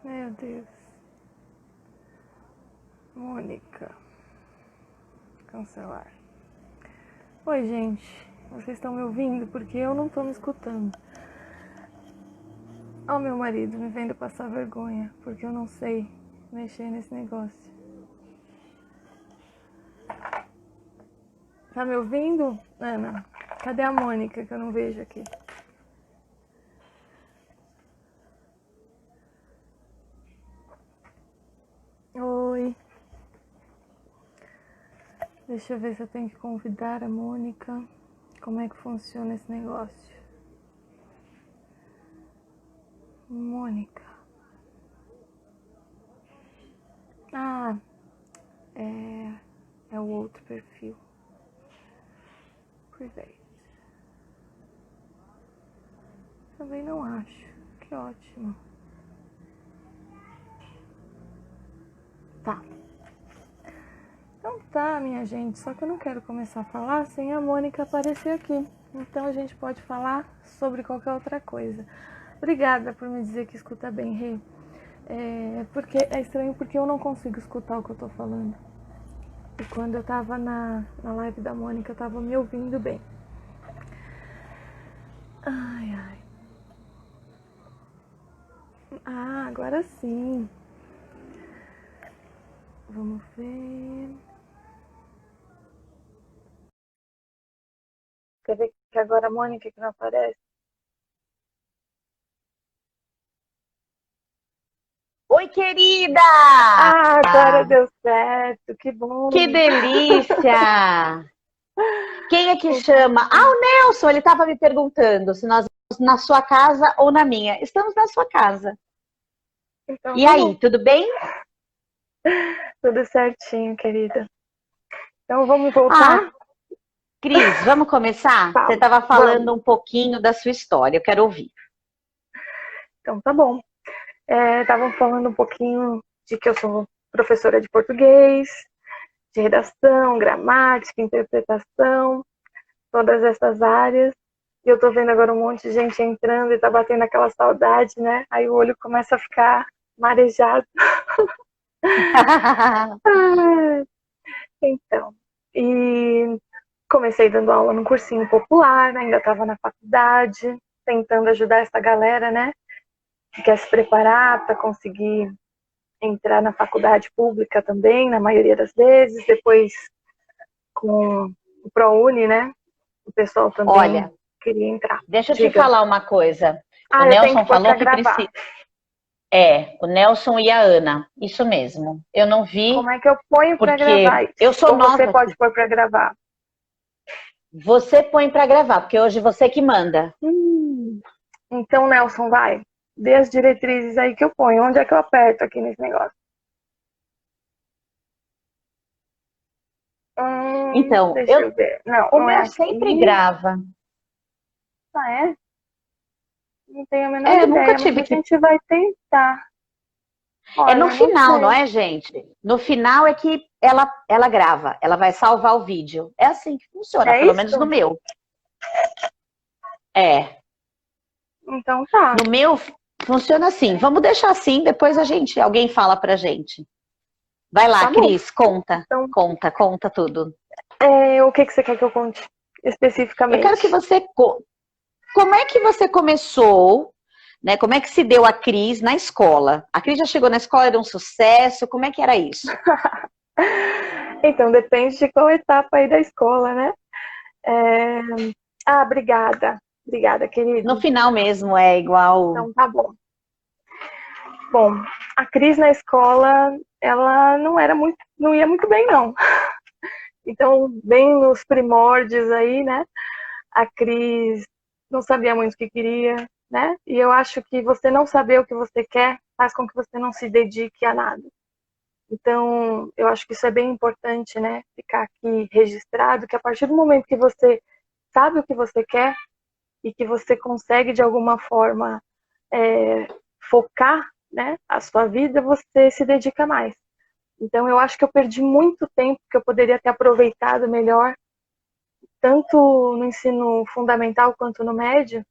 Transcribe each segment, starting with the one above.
Meu Deus. Mônica. Cancelar. Oi, gente. Vocês estão me ouvindo? Porque eu não tô me escutando. Ó, meu marido me vendo passar vergonha, porque eu não sei mexer nesse negócio. Tá me ouvindo, Ana? Cadê a Mônica que eu não vejo aqui? Oi. Deixa eu ver se eu tenho que convidar a Mônica. Como é que funciona esse negócio? Mônica. Ah, é o outro perfil. Private. Também não acho. Que ótimo. Tá. Então tá, minha gente. Só que eu não quero começar a falar sem a Mônica aparecer aqui. Então a gente pode falar sobre qualquer outra coisa. Obrigada por me dizer que escuta bem, Rê. Porque é estranho porque eu não consigo escutar o que eu tô falando. E quando eu tava na live da Mônica, eu tava me ouvindo bem. Ai, ai. Ah, agora sim. Vamos ver. Quer ver que agora a Mônica que não aparece? Oi, querida! Ah, agora deu certo. Que Que bom. delícia! Quem é que chama? Ah, o Nelson, ele estava me perguntando se nós estamos na sua casa ou na minha. Estamos na sua casa. Então E tá bom. aí, tudo bem? Tudo certinho, querida. Então vamos Ah, voltar? Cris, vamos começar? Você Tá, estava vamos. falando um pouquinho da sua história, eu quero ouvir. Então tá bom. Estavam falando um pouquinho de que eu sou professora de português, de redação, gramática, interpretação, todas essas áreas. E eu tô vendo agora um monte de gente entrando e tá batendo aquela saudade, né? Aí o olho começa a ficar marejado. Então, e comecei dando aula num cursinho popular, né? Ainda estava na faculdade, tentando ajudar essa galera, né? Que quer se preparar para conseguir entrar na faculdade pública também, na maioria das vezes. Depois, com o ProUni, né? O pessoal também Olha, queria entrar. deixa eu te Diga. falar uma coisa. O Ah, eu tenho que Nelson pôr falou para que gravar. precisa. O Nelson e a Ana, isso mesmo. Eu não vi Como é que eu ponho para gravar porque eu isso? sou Ou você nova pode aqui. pôr para gravar? Você põe para gravar, porque hoje você que manda. Então, Nelson, vai. Dê as diretrizes aí que eu ponho. Onde é que eu aperto aqui nesse negócio? Então, Deixa eu ver. Não, o não é meu sempre aqui. grava. Ah, é? Não tenho a menor Nunca ideia, mas tive a que. gente vai tentar. É no Olha, não final, não sei. é, gente? No final é que ela grava, ela vai salvar o vídeo. É assim que funciona, É pelo menos no isso? meu. É. Então tá. No meu funciona assim. Vamos deixar assim, depois alguém fala pra gente. Vai lá, Tá bom. Cris, conta, Então, conta, conta tudo. o que que você quer que eu conte Eu quero que especificamente? como é que você começou, né? Como é que se deu a Cris na escola? A Cris já chegou na escola, era um sucesso, como é que era isso? Então, depende de qual etapa aí da escola, né? É... Ah, obrigada. Obrigada, No querido. final mesmo é igual. Então tá bom. Bom, a Cris na escola, ela não era muito, não ia muito bem, não. Então, bem nos primórdios aí, né? A Cris não sabia muito o que queria, né? E eu acho que você não saber o que você quer faz com que você não se dedique a nada. Então, eu acho que isso é bem importante, né? Ficar aqui registrado, que a partir do momento que você sabe o que você quer e que você consegue, de alguma forma, focar, né, a sua vida, você se dedica mais. Então, eu acho que eu perdi muito tempo que eu poderia ter aproveitado melhor, tanto no ensino fundamental quanto no médio.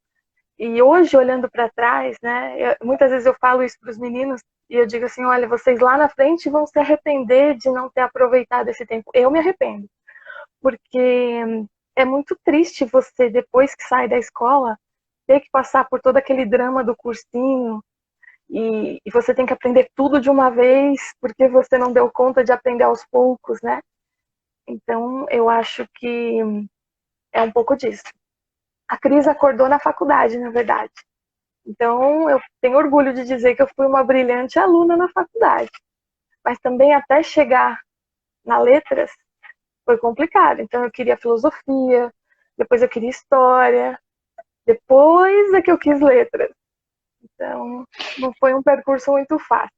E hoje, olhando para trás, né, muitas vezes eu falo isso para os meninos, E eu digo assim, olha, vocês lá na frente vão se arrepender de não ter aproveitado esse tempo. Eu me arrependo, porque é muito triste você, depois que sai da escola, ter que passar por todo aquele drama do cursinho, e você tem que aprender tudo de uma vez, porque você não deu conta de aprender aos poucos, né? Então, eu acho que é um pouco disso. A Cris acordou na faculdade, na verdade. Então, eu tenho orgulho de dizer que eu fui uma brilhante aluna na faculdade. Mas também até chegar na letras foi complicado. Então, eu queria filosofia, depois eu queria história, depois é que eu quis letras. Então, não foi um percurso muito fácil.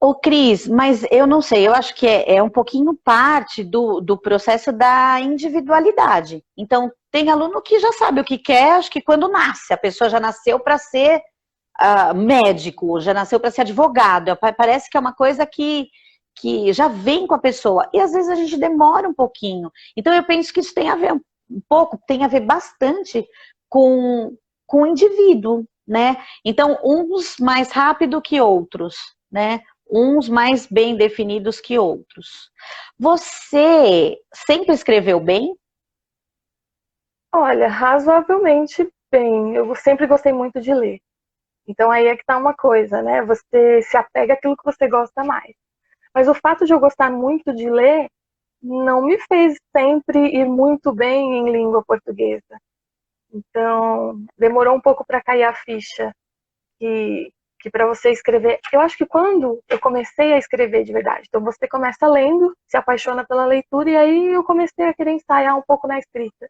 Ô, Cris, mas eu não sei, eu acho que é um pouquinho parte do processo da individualidade. Então, tem aluno que já sabe o que quer, acho que quando nasce, a pessoa já nasceu para ser médico, já nasceu para ser advogado. Parece que é uma coisa que já vem com a pessoa. E às vezes a gente demora um pouquinho. Então, eu penso que isso tem a ver um pouco, tem a ver bastante com o indivíduo, né? Então, uns mais rápido que outros, né? Uns mais bem definidos que outros. Você sempre escreveu bem? Olha, razoavelmente bem. Eu sempre gostei muito de ler. Então aí é que tá uma coisa, né? Você se apega àquilo que você gosta mais. Mas o fato de eu gostar muito de ler não me fez sempre ir muito bem em língua portuguesa. Então, demorou um pouco para cair a ficha que para você escrever. Eu acho que quando eu comecei a escrever de verdade, então você começa lendo, se apaixona pela leitura, e aí eu comecei a querer ensaiar um pouco na escrita.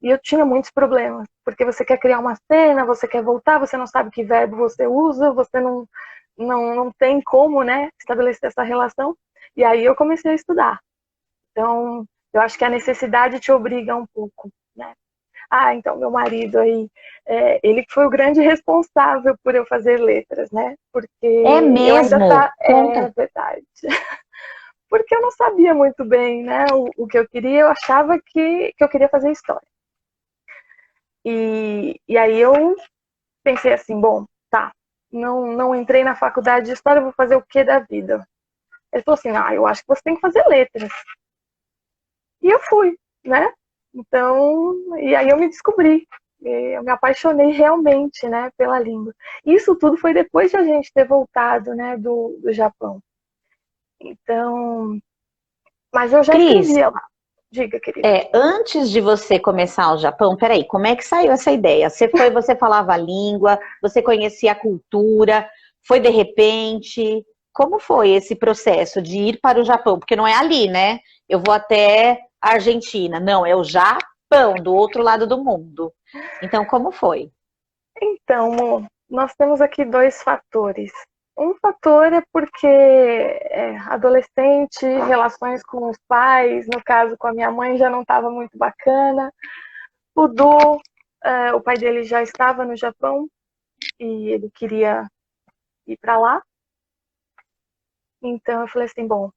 E eu tinha muitos problemas, porque você quer criar uma cena, você quer voltar, você não sabe que verbo você usa, você não tem como, né, estabelecer essa relação. E aí eu comecei a estudar. Então, eu acho que a necessidade te obriga um pouco, né? Ah, então meu marido aí, ele foi o grande responsável por eu fazer letras, né? Porque É eu ainda mesmo? tá, é Conta. verdade. Porque eu não sabia muito bem, né, o que eu queria, eu achava que eu queria fazer história. E aí eu pensei assim, bom, tá, não entrei na faculdade de história, vou fazer o que da vida? Ele falou assim, eu acho que você tem que fazer letras. E eu fui, né? Então, e aí eu me descobri, eu me apaixonei realmente, né, pela língua. Isso tudo foi depois de a gente ter voltado, né, do Japão. Então, mas eu já Cris, escrevia lá. Diga, querida. antes de você começar o Japão, peraí, como é que saiu essa ideia? Você falava a língua, você conhecia a cultura, foi de repente? Como foi esse processo de ir para o Japão? Porque não é ali, né? Eu vou até a Argentina. Não, é o Japão, do outro lado do mundo. Então, como foi? Então, nós temos aqui dois fatores. Um fator é porque adolescente, relações com os pais, no caso com a minha mãe, já não estava muito bacana. O Du, o pai dele já estava no Japão e ele queria ir para lá. Então eu falei assim, bom,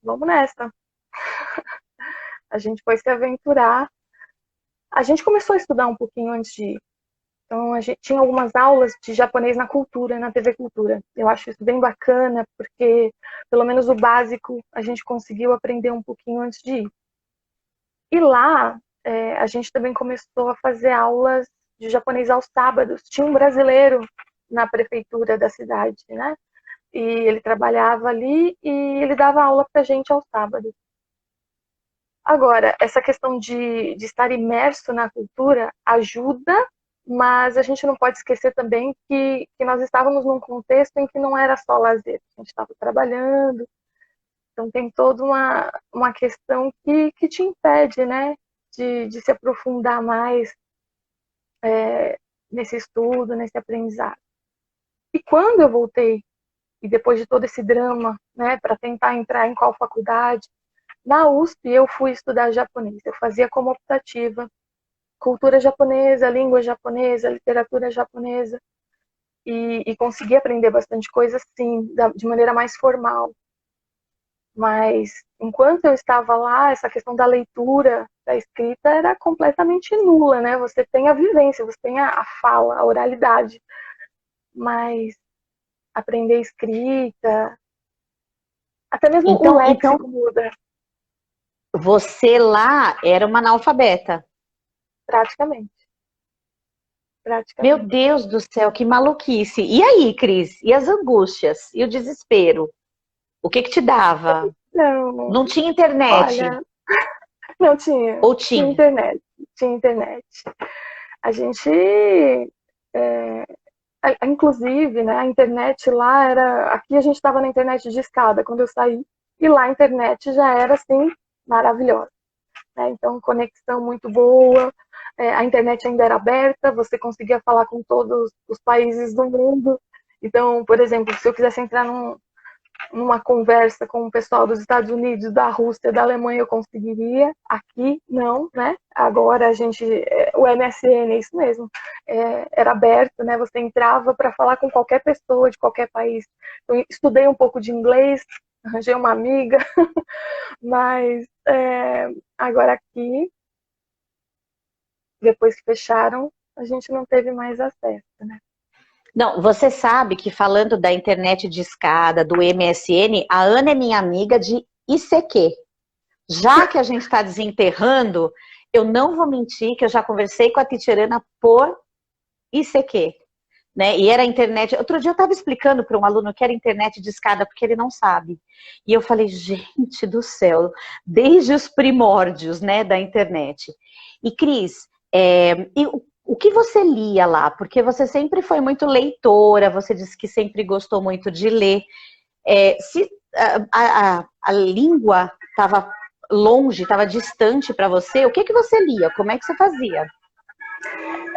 vamos nessa. A gente foi se aventurar. A gente começou a estudar um pouquinho antes de ir. Então, a gente tinha algumas aulas de japonês na cultura, na TV Cultura. Eu acho isso bem bacana, porque pelo menos o básico a gente conseguiu aprender um pouquinho antes de ir. E lá, a gente também começou a fazer aulas de japonês aos sábados. Tinha um brasileiro na prefeitura da cidade, né? E ele trabalhava ali e ele dava aula pra gente aos sábados. Agora, essa questão de estar imerso na cultura ajuda, mas a gente não pode esquecer também que nós estávamos num contexto em que não era só lazer, a gente estava trabalhando, então tem toda uma questão que te impede, né, de se aprofundar mais nesse estudo, nesse aprendizado. E quando eu voltei, e depois de todo esse drama, né, para tentar entrar em qual faculdade, na USP eu fui estudar japonês, eu fazia como optativa, cultura japonesa, língua japonesa, literatura japonesa, e consegui aprender bastante coisa, sim, de maneira mais formal. Mas enquanto eu estava lá, essa questão da leitura, da escrita era completamente nula, né? Você tem a vivência, você tem a fala, a oralidade, mas aprender escrita, até mesmo o Então, léxico muda, você lá era uma analfabeta. praticamente, Meu praticamente. Deus do céu, que maluquice. E aí, Cris? E as angústias? E o desespero? O que te dava? Não, Não tinha internet? olha, não tinha, Ou tinha tinha? internet, tinha internet. A gente, é, inclusive, né, a internet lá era, aqui a gente estava na internet de escada quando eu saí, e lá a internet já era, assim, maravilhosa, né? Então, conexão muito boa, a internet ainda era aberta, você conseguia falar com todos os países do mundo. Então, por exemplo, se eu quisesse entrar numa conversa com o pessoal dos Estados Unidos, da Rússia, da Alemanha, eu conseguiria. Aqui, não, né? Agora a gente, o MSN, é isso mesmo, era aberto, né? Você entrava para falar com qualquer pessoa de qualquer país. Eu estudei um pouco de inglês, arranjei uma amiga, mas agora aqui, depois que fecharam, a gente não teve mais acesso, né? Não, você sabe que falando da internet de escada, do MSN, a Ana é minha amiga de ICQ. Já que a gente está desenterrando, eu não vou mentir que eu já conversei com a Titiana por ICQ. Né? E era internet. Outro dia eu estava explicando para um aluno que era internet de escada, porque ele não sabe. E eu falei, gente do céu, desde os primórdios, né, da internet. E Cris, o que você lia lá? Porque você sempre foi muito leitora, você disse que sempre gostou muito de ler. Se a língua estava longe, estava distante para você, o que você lia? Como é que você fazia?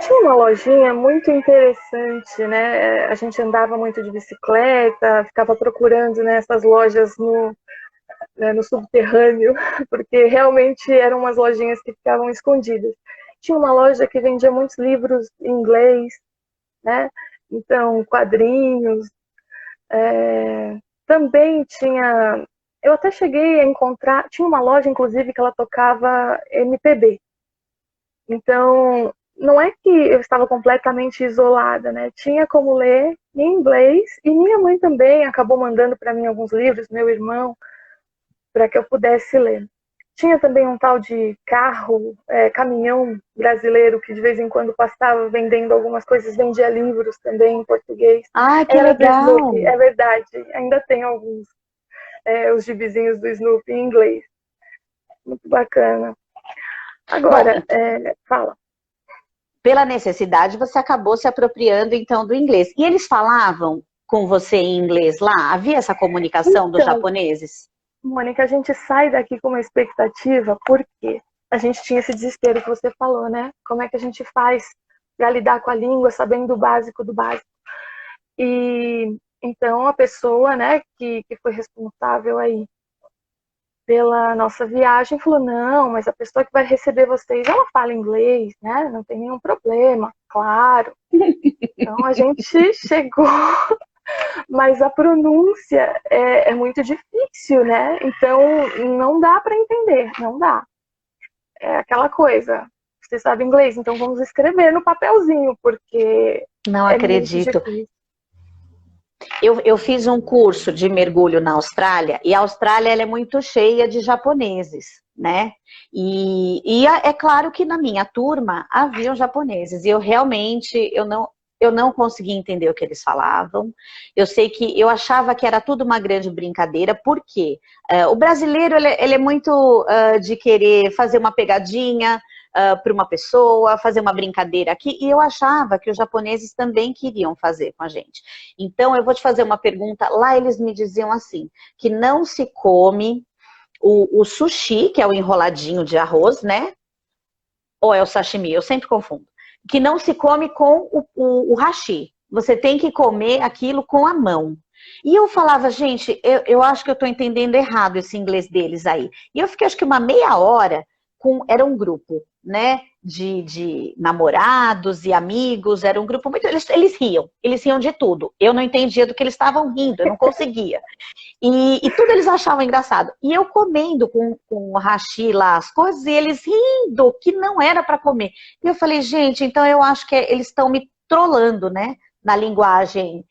Tinha uma lojinha muito interessante, né? A gente andava muito de bicicleta, ficava procurando, né, essas lojas no subterrâneo, porque realmente eram umas lojinhas que ficavam escondidas. Tinha uma loja que vendia muitos livros em inglês, né? Então, quadrinhos. Também tinha. Eu até cheguei a encontrar. Tinha uma loja, inclusive, que ela tocava MPB. Então, não é que eu estava completamente isolada, né? Tinha como ler em inglês e minha mãe também acabou mandando para mim alguns livros, meu irmão, para que eu pudesse ler. Tinha também um tal de carro, caminhão brasileiro que de vez em quando passava vendendo algumas coisas, vendia livros também em português. Ah, que Era do Snoopy, legal! é verdade. Ainda tem alguns, os gibizinhos do Snoopy em inglês. Muito bacana. Bom, Agora, fala. pela necessidade, você acabou se apropriando então do inglês. E eles falavam com você em inglês lá? Havia essa comunicação dos Então, japoneses? Mônica, a gente sai daqui com uma expectativa, porque a gente tinha esse desespero que você falou, né? Como é que a gente faz para lidar com a língua, sabendo o básico do básico? E então a pessoa, né, que foi responsável aí pela nossa viagem falou: não, mas a pessoa que vai receber vocês, ela fala inglês, né? Não tem nenhum problema, claro. Então a gente chegou, mas a pronúncia é muito difícil, né? Então não dá para entender, não dá. É aquela coisa. Você sabe inglês, então vamos escrever no papelzinho, porque Não é muito acredito. difícil. Eu fiz um curso de mergulho na Austrália, e a Austrália ela é muito cheia de japoneses, né? É claro que na minha turma haviam japoneses, e eu realmente eu não conseguia entender o que eles falavam. Eu sei que eu achava que era tudo uma grande brincadeira, porque o brasileiro ele é muito de querer fazer uma pegadinha para uma pessoa, fazer uma brincadeira aqui, e eu achava que os japoneses também queriam fazer com a gente. Então, eu vou te fazer uma pergunta. Lá eles me diziam assim, que não se come o sushi, que é o enroladinho de arroz, né? Ou é o sashimi? Eu sempre confundo. Que não se come com o hashi. Você tem que comer aquilo com a mão. E eu falava, gente, eu acho que eu estou entendendo errado esse inglês deles aí. E eu fiquei, acho que uma meia hora, era um grupo, né, de namorados e amigos, era um grupo muito... Eles riam de tudo. Eu não entendia do que eles estavam rindo, eu não conseguia. E tudo eles achavam engraçado. E eu comendo com o hashi lá as coisas, e eles rindo, que não era para comer. E eu falei, gente, então eu acho que eles estão me trollando, né? na linguagem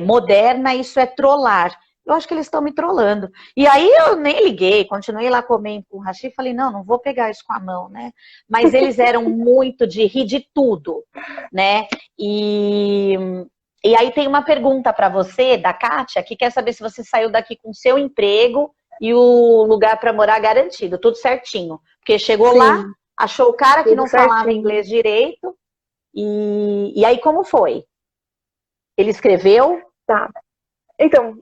moderna, isso é trollar. Eu acho que eles estão me trollando. E aí eu nem liguei, continuei lá comendo com o hashi, falei, não vou pegar isso com a mão, né? Mas eles eram muito de rir de tudo, né? E aí tem uma pergunta para você, da Kátia, que quer saber se você saiu daqui com seu emprego e o lugar para morar garantido, tudo certinho. Porque chegou Sim, lá, achou o cara que tudo não falava certinho. inglês direito, e aí como foi? Ele escreveu? Tá. Então,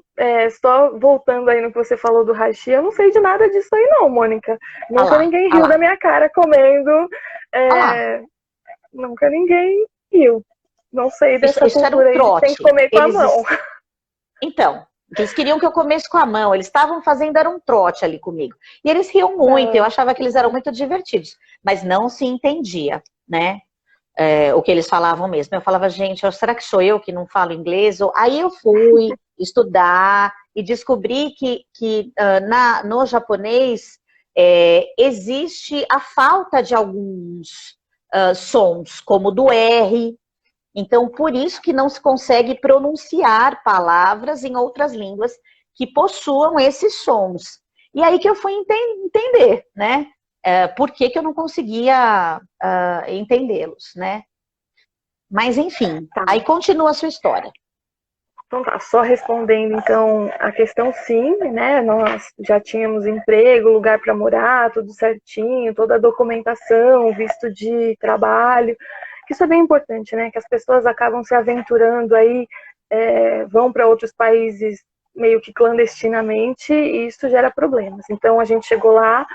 só voltando aí no que você falou do hashi, eu não sei de nada disso aí não, Mônica. Ah Nunca lá, ninguém ah riu da lá, minha cara comendo. ah lá. Nunca ninguém riu. Não sei dessa Isso era um cultura aí de que tem que trote. comer com a mão. Então, eles queriam que eu comesse com a mão, eles estavam fazendo, era um trote ali comigo. E eles riam muito, eu Ah, achava que eles eram muito divertidos, mas não se entendia, né? O que eles falavam mesmo. Eu falava, gente, será que sou eu que não falo inglês? Aí eu fui estudar e descobri que no japonês existe a falta de alguns sons, como do R. Então, por isso que não se consegue pronunciar palavras em outras línguas que possuam esses sons. E aí que eu fui entender, né? Por que eu não conseguia entendê-los, né? Mas, enfim, tá. aí continua a sua história. Então tá, só respondendo então a questão sim, né? Nós já tínhamos emprego, lugar para morar, tudo certinho, toda a documentação, visto de trabalho. Isso é bem importante, né? Que as pessoas acabam se aventurando aí, vão para outros países meio que clandestinamente e isso gera problemas. Então a gente chegou lá,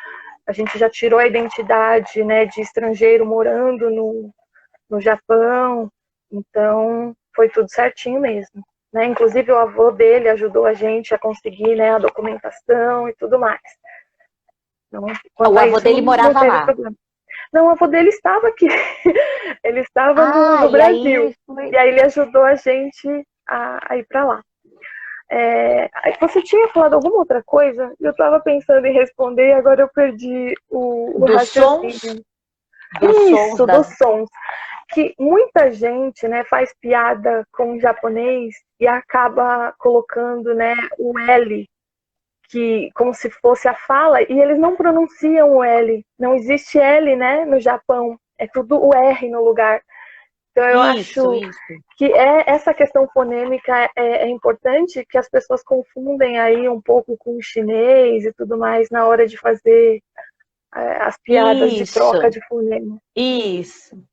a gente já tirou a identidade, né, de estrangeiro morando no Japão, então foi tudo certinho mesmo. Né? Inclusive o avô dele ajudou a gente a conseguir, né, a documentação e tudo mais. Então, O quanto a avô isso, não não, não morava teve lá. problema. Não, o avô dele estava aqui. Ele estava no E Brasil. aí foi... E aí ele ajudou a gente a ir para lá. Você tinha falado alguma outra coisa? Eu estava pensando em responder e agora eu perdi o Dos sons, raciocínio. dos sons Isso, dos das... sons. Que muita gente, né, faz piada com o japonês e acaba colocando, né, o L, que como se fosse a fala, e eles não pronunciam o L. Não existe L, né, no Japão. É tudo o R no lugar. Então eu Isso, acho isso. que essa questão fonêmica é importante, que as pessoas confundem aí um pouco com o chinês e tudo mais na hora de fazer as piadas de troca Isso, de fonema.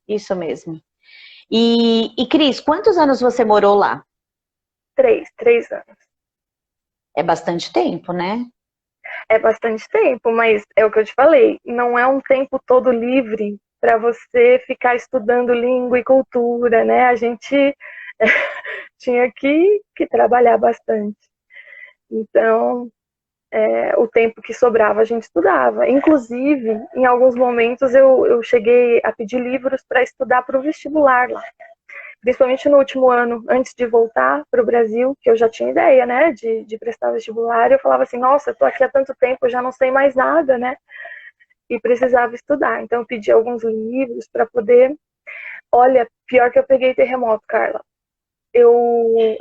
isso mesmo. E Cris, quantos anos você morou lá? 3 anos. É bastante tempo, né? É bastante tempo, mas é o que eu te falei, não é um tempo todo livre para você ficar estudando língua e cultura, né? A gente tinha que trabalhar bastante. Então, o tempo que sobrava a gente estudava. Inclusive, em alguns momentos eu cheguei a pedir livros para estudar para o vestibular lá. Principalmente no último ano, antes de voltar para o Brasil, que eu já tinha ideia, né, de prestar vestibular, eu falava assim, nossa, estou aqui há tanto tempo, eu já não sei mais nada, né, e precisava estudar. Então, eu pedi alguns livros para poder... Olha, pior que eu peguei terremoto, Carla. Eu,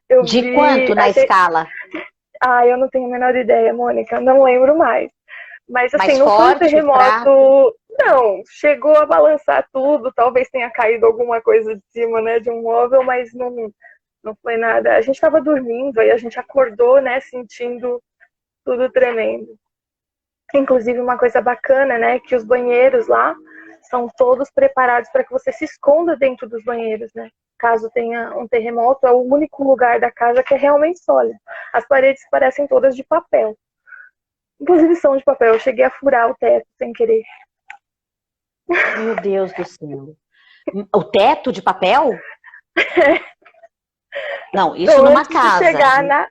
eu De quanto vi... na escala? Eu não tenho a menor ideia, Mônica, não lembro mais. Mas, assim, Mais não foi um forte, fraco? terremoto... Não, chegou a balançar tudo, talvez tenha caído alguma coisa de cima, né, de um móvel, mas não foi nada. A gente estava dormindo, aí a gente acordou, né, sentindo tudo tremendo. Inclusive, uma coisa bacana, né, que os banheiros lá são todos preparados para que você se esconda dentro dos banheiros, né? Caso tenha um terremoto, é o único lugar da casa que é realmente sólido. As paredes parecem todas de papel. Inclusive são de papel. Eu cheguei a furar o teto sem querer. Meu Deus do céu. O teto de papel? Não, isso Então, numa antes de casa. chegar na...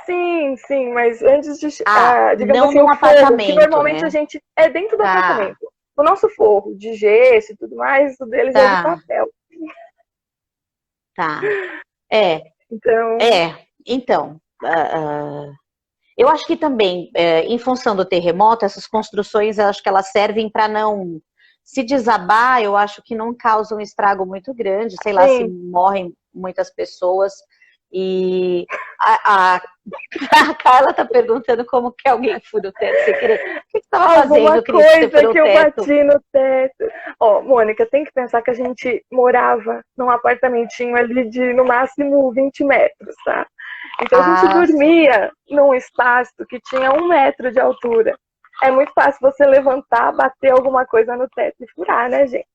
Sim, sim, mas antes de, digamos Não assim, o num forro, que apartamento, normalmente a né? gente é dentro do Tá, apartamento. O nosso forro de gesso e tudo mais, o deles é de tá, papel. tá. É, Então, é. Então, eu acho que também, em função do terremoto, essas construções, eu acho que elas servem para não Se desabar, eu acho que não causa um estrago muito grande, sei lá, se Sim, morrem muitas pessoas. E a, a, a Carla tá perguntando como que alguém fura o teto sem querer. O que você estava alguma fazendo, Cris, que você coisa furou o que eu teto? bati no teto. Ó, Mônica, tem que pensar que a gente morava num apartamentinho ali de, no máximo, 20 metros, tá? Então a gente Ah, sim. dormia num espaço que tinha 1 metro de altura. É muito fácil você levantar, bater alguma coisa no teto e furar, né, gente?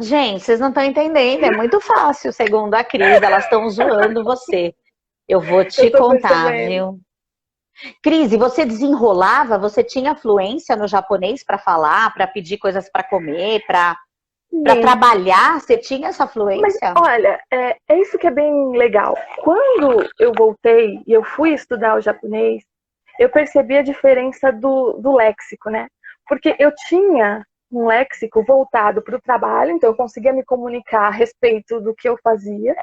Gente, vocês não estão entendendo, é muito fácil, segundo a Cris, elas estão zoando você. Eu vou Eu te tô contar, percebendo. viu? Cris, e você desenrolava? Você tinha fluência no japonês para falar, para pedir coisas para comer, para Sim. trabalhar? Você tinha essa Mas fluência? olha, é isso que é bem legal. Quando eu voltei e eu fui estudar o japonês, eu percebi a diferença do léxico, né? Porque eu tinha um léxico voltado para o trabalho, então eu conseguia me comunicar a respeito do que eu fazia,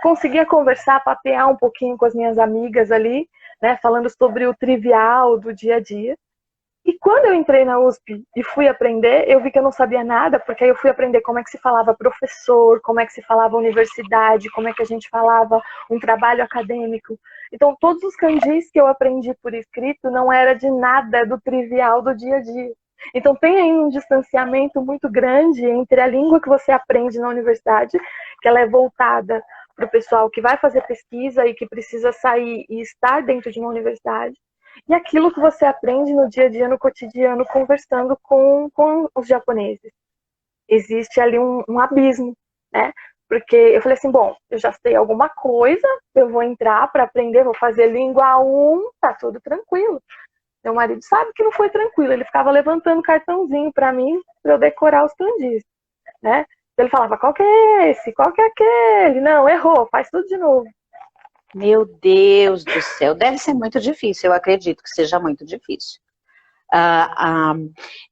conseguia conversar, papear um pouquinho com as minhas amigas ali, né? Falando sobre o trivial do dia a dia. E quando eu entrei na USP e fui aprender, eu vi que eu não sabia nada, porque aí eu fui aprender como é que se falava professor, como é que se falava universidade, como é que a gente falava um trabalho acadêmico. Então, todos os kanjis que eu aprendi por escrito não era de nada do trivial do dia a dia. Então, tem aí um distanciamento muito grande entre a língua que você aprende na universidade, que ela é voltada para o pessoal que vai fazer pesquisa e que precisa sair e estar dentro de uma universidade, e aquilo que você aprende no dia a dia, no cotidiano, conversando com os japoneses. Existe ali um abismo, né? Porque eu falei assim, bom, eu já sei alguma coisa, eu vou entrar para aprender, vou fazer língua 1, tá tudo tranquilo. Meu marido sabe que não foi tranquilo, ele ficava levantando cartãozinho para mim, para eu decorar os kanjis, né? Ele falava, qual que é esse? Qual que é aquele? Não, errou, faz tudo de novo. Meu Deus do céu, deve ser muito difícil, eu acredito que seja muito difícil. Ah, ah,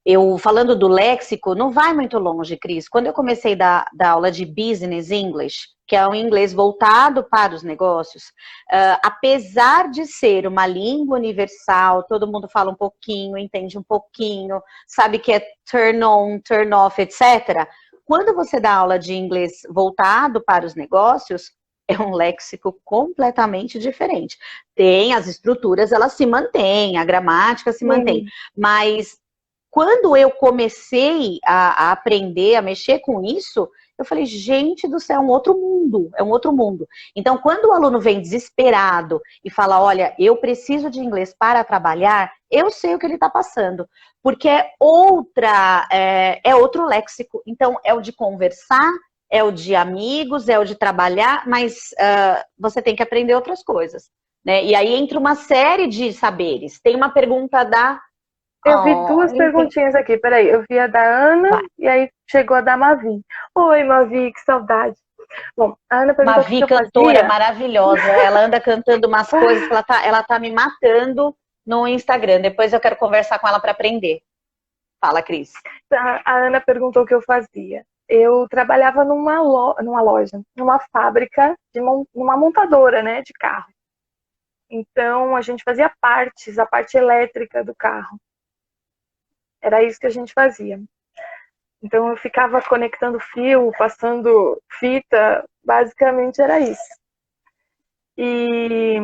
eu falando do léxico, não vai muito longe, Cris. Quando eu comecei da aula de Business English, que é um inglês voltado para os negócios, apesar de ser uma língua universal, todo mundo fala um pouquinho, entende um pouquinho, sabe que é turn on, turn off, etc. Quando você dá aula de inglês voltado para os negócios, é um léxico completamente diferente. Tem as estruturas, elas se mantêm, a gramática se mantém, Sim, mas quando eu comecei a aprender, a mexer com isso, eu falei, gente do céu, é um outro mundo, é um outro mundo. Então, quando o aluno vem desesperado e fala, olha, eu preciso de inglês para trabalhar, eu sei o que ele está passando, porque é outro léxico. Então, é o de conversar, é o de amigos, é o de trabalhar, mas você tem que aprender outras coisas, né? E aí entra uma série de saberes. Tem uma pergunta da... eu vi Oh, duas perguntinhas aqui, peraí. Eu vi a da Ana vai. e aí chegou a da Mavi. Oi, Mavi, que saudade. Bom, a Ana perguntou o que Mavi, eu cantora fazia. maravilhosa. Ela anda cantando umas coisas que ela tá me matando no Instagram. Depois eu quero conversar com ela para aprender. Fala, Cris. A Ana perguntou o que eu fazia. Eu trabalhava numa loja, numa fábrica, numa montadora, né, de carro. Então, a gente fazia partes, a parte elétrica do carro. Era isso que a gente fazia. Então, eu ficava conectando fio, passando fita, basicamente era isso. E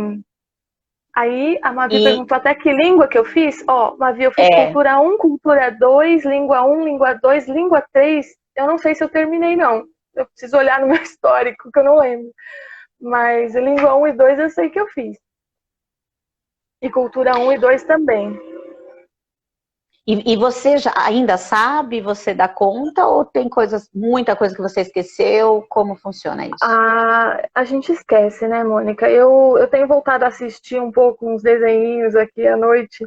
aí a Mavi E perguntou até que língua que eu fiz. Ó, Mavi, eu fiz é, cultura 1, cultura 2, língua 1, língua 2, língua 3. Eu não sei se eu terminei, não. Eu preciso olhar no meu histórico, que eu não lembro. Mas língua 1 e 2 eu sei que eu fiz. E cultura 1 e 2 também. e você ainda sabe, você dá conta ou tem muita coisa que você esqueceu? Como funciona isso? A gente esquece, né, Mônica? Eu tenho voltado a assistir um pouco uns desenhinhos aqui à noite.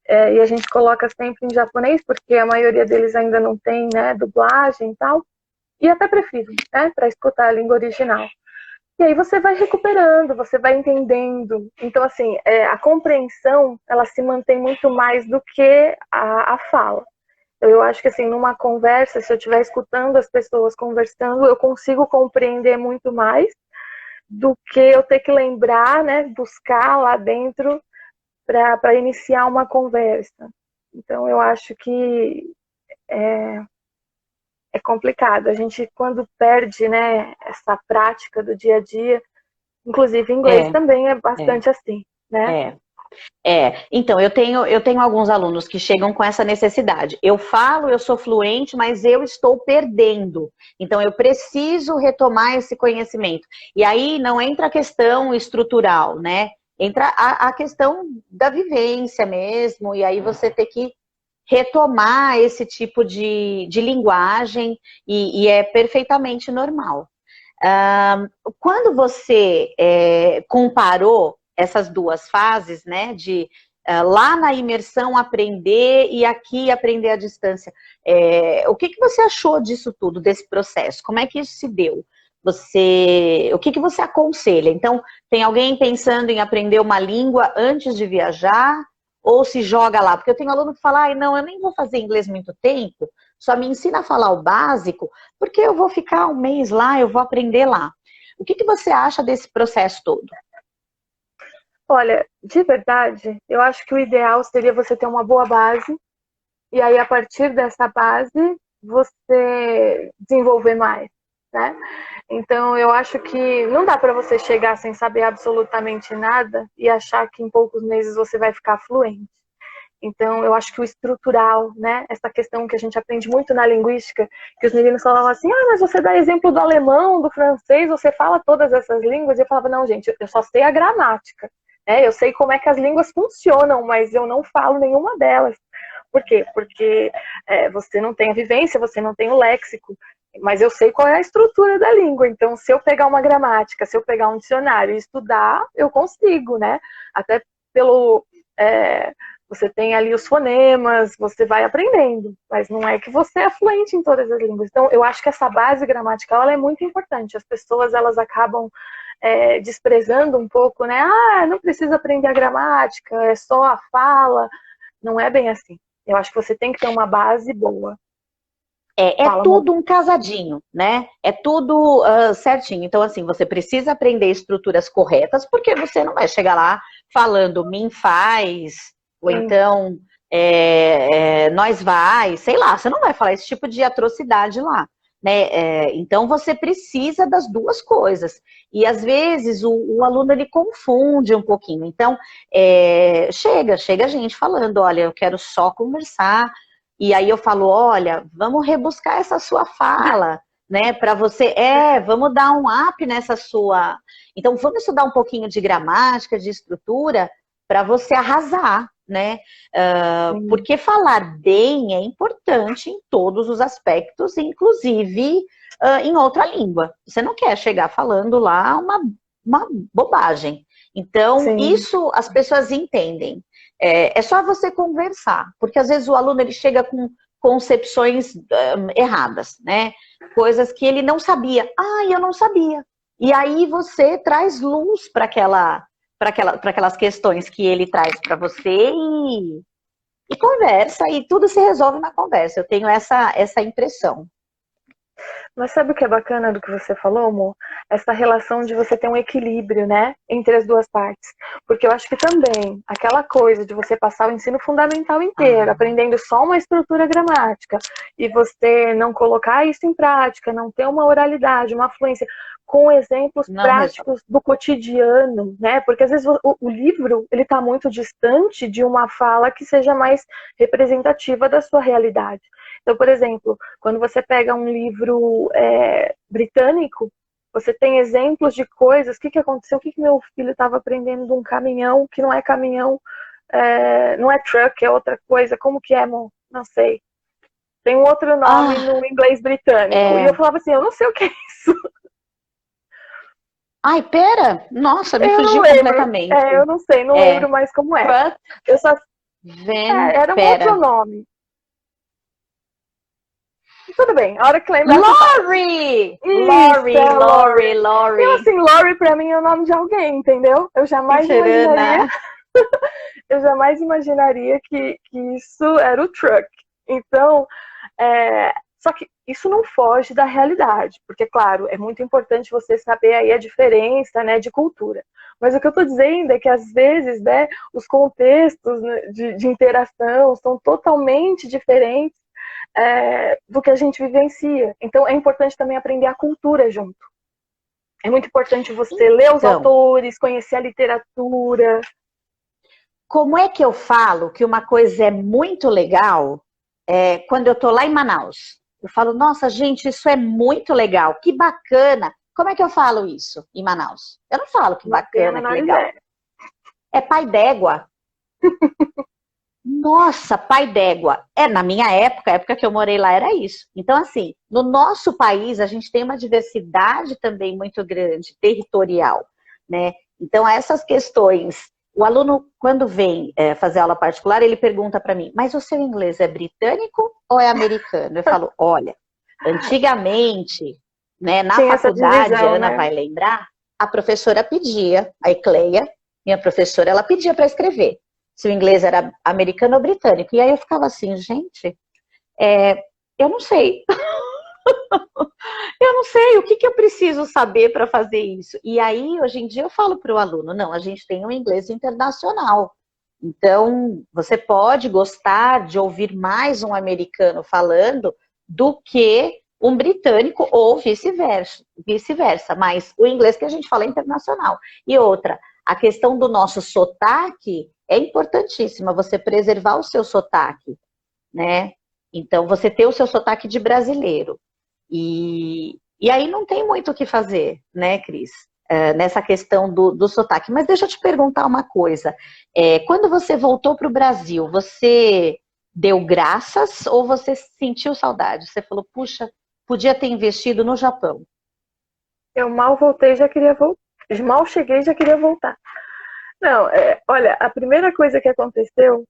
E a gente coloca sempre em japonês, porque a maioria deles ainda não tem, né, dublagem e tal. E até prefiro, né, para escutar a língua original. E aí você vai recuperando, você vai entendendo. Então, assim, a compreensão, ela se mantém muito mais do que a fala. Então, eu acho que, assim, numa conversa, se eu estiver escutando as pessoas conversando, eu consigo compreender muito mais do que eu ter que lembrar, né, buscar lá dentro para iniciar uma conversa. Então, eu acho que é complicado. A gente, quando perde, né, essa prática do dia a dia, inclusive em inglês É, também é é, bastante assim, né? é. Então, eu tenho alguns alunos que chegam com essa necessidade. Eu falo, eu sou fluente, mas eu estou perdendo. Então, eu preciso retomar esse conhecimento. E aí não entra a questão estrutural, né? Entra a questão da vivência mesmo, e aí você tem que retomar esse tipo de linguagem, e é perfeitamente normal. Quando você comparou essas duas fases, né, de lá na imersão aprender e aqui aprender à distância, o que você achou disso tudo, desse processo? Como é que isso se deu? O que você aconselha? Então, tem alguém pensando em aprender uma língua antes de viajar? Ou se joga lá? Porque eu tenho aluno que fala, ai, não, eu nem vou fazer inglês muito tempo, só me ensina a falar o básico, porque eu vou ficar um mês lá, eu vou aprender lá. O que você acha desse processo todo? Olha, de verdade, eu acho que o ideal seria você ter uma boa base, e aí a partir dessa base você desenvolver mais, né? Então eu acho que não dá para você chegar sem saber absolutamente nada e achar que em poucos meses você vai ficar fluente. Então, eu acho que o estrutural, né, essa questão que a gente aprende muito na linguística, que os meninos falavam assim, ah, mas você dá exemplo do alemão, do francês, você fala todas essas línguas, e eu falava, não, gente, eu só sei a gramática, né, eu sei como é que as línguas funcionam, mas eu não falo nenhuma delas. Por quê? Porque você não tem a vivência, você não tem o léxico, mas eu sei qual é a estrutura da língua, então se eu pegar uma gramática, se eu pegar um dicionário e estudar, eu consigo, né, até pelo... você tem ali os fonemas, você vai aprendendo, mas não é que você é fluente em todas as línguas. Então, eu acho que essa base gramatical ela é muito importante. As pessoas elas acabam desprezando um pouco, né? Ah, não precisa aprender a gramática, é só a fala. Não é bem assim. Eu acho que você tem que ter uma base boa. É Fala, amor. tudo um casadinho, né? É tudo certinho. Então, assim, você precisa aprender estruturas corretas, porque você não vai chegar lá falando mim faz, ou Sim, então nós vai, sei lá, você não vai falar esse tipo de atrocidade lá. Né? Então, você precisa das duas coisas. E, às vezes, o aluno, ele confunde um pouquinho. Então, chega gente falando, olha, eu quero só conversar, e aí eu falo, olha, vamos rebuscar essa sua fala, né? Para você, vamos dar um up nessa sua. Então, vamos estudar um pouquinho de gramática, de estrutura, para você arrasar, né? sim. Porque falar bem é importante em todos os aspectos, inclusive em outra língua. Você não quer chegar falando lá uma bobagem. Então, Sim. isso as pessoas entendem. É só você conversar, porque às vezes o aluno ele chega com concepções erradas, né? Coisas que ele não sabia. Ah, eu não sabia. E aí você traz luz para aquelas questões que ele traz para você e conversa, e tudo se resolve na conversa. Eu tenho essa impressão. Mas sabe o que é bacana do que você falou, amor? Essa relação de você ter um equilíbrio, né, entre as duas partes. Porque eu acho que também aquela coisa de você passar o ensino fundamental inteiro, Ah, aprendendo só uma estrutura gramática, e você não colocar isso em prática, não ter uma oralidade, uma fluência, com exemplos não resolve. práticos do cotidiano, né? Porque às vezes o livro ele está muito distante de uma fala que seja mais representativa da sua realidade. Então, por exemplo, quando você pega um livro britânico, você tem exemplos de coisas, o que aconteceu, o que meu filho estava aprendendo de um caminhão, que não é caminhão, não é truck, é outra coisa, como que é, amor? Não sei. Tem um outro nome Ah, no inglês britânico. E eu é... falava assim, eu não sei o que é isso. Ai, pera! Nossa, me Eu não fugiu lembro. Eu completamente. não sei, não É, lembro mais como é. Truck Eu só, era um outro Pera. nome. Tudo bem, a hora que lembrar você fala. Lori! Isso, Lori, é Lori, Lori. Eu, Lori. assim, Lori pra mim é o nome de alguém, entendeu? Mexerana. Eu jamais imaginaria que isso era o truck. Então, só que isso não foge da realidade, porque, claro, é muito importante você saber aí a diferença, né, de cultura. Mas o que eu estou dizendo é que, às vezes, né, os contextos, né, de interação são totalmente diferentes, do que a gente vivencia. Então é importante também aprender a cultura junto. É muito importante você ler os autores, conhecer a literatura. Como é que eu falo que uma coisa é muito legal quando eu estou lá em Manaus? Eu falo, nossa, gente, isso é muito legal, que bacana. Como é que eu falo isso em Manaus? Eu não falo que bacana, que legal. É pai d'égua. Nossa, pai d'égua. Na minha época, a época que eu morei lá era isso. Então, assim, no nosso país, a gente tem uma diversidade também muito grande, territorial, né? Então, essas questões, o aluno, quando vem fazer aula particular, ele pergunta para mim, mas o seu inglês é britânico ou é americano? Eu falo, olha, antigamente, né, na tinha faculdade, divisão, a Ana vai lembrar, a professora pedia, a Ecleia, minha professora, ela pedia para escrever se o inglês era americano ou britânico. E aí eu ficava assim, gente, eu não sei. Eu não sei o que eu preciso saber para fazer isso. E aí, hoje em dia, eu falo para o aluno, não, a gente tem um inglês internacional. Então, você pode gostar de ouvir mais um americano falando do que um britânico ou vice-versa. Mas o inglês que a gente fala é internacional. E outra, a questão do nosso sotaque é importantíssima, você preservar o seu sotaque, né? Então, você ter o seu sotaque de brasileiro. E aí não tem muito o que fazer, né, Cris? Nessa questão do sotaque. Mas deixa eu te perguntar uma coisa. Quando você voltou para o Brasil, você deu graças ou você sentiu saudade? Você falou, puxa, podia ter investido no Japão. Eu mal voltei, já queria voltar. Mal cheguei, já queria voltar. Não, olha, a primeira coisa que aconteceu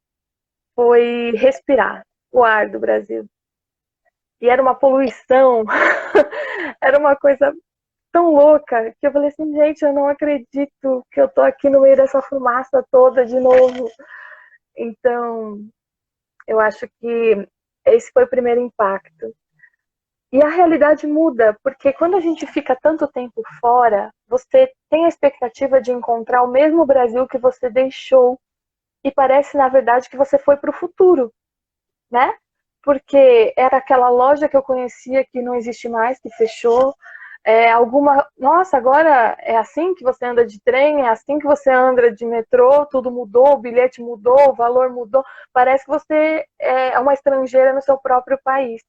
foi respirar o ar do Brasil. E era uma poluição, era uma coisa tão louca, que eu falei assim, gente, eu não acredito que eu tô aqui no meio dessa fumaça toda de novo. Então, eu acho que esse foi o primeiro impacto. E a realidade muda, porque quando a gente fica tanto tempo fora, você tem a expectativa de encontrar o mesmo Brasil que você deixou. E parece, na verdade, que você foi para o futuro, né? Porque era aquela loja que eu conhecia que não existe mais, que fechou. Nossa, agora é assim que você anda de trem, é assim que você anda de metrô, tudo mudou, o bilhete mudou, o valor mudou. Parece que você é uma estrangeira no seu próprio país.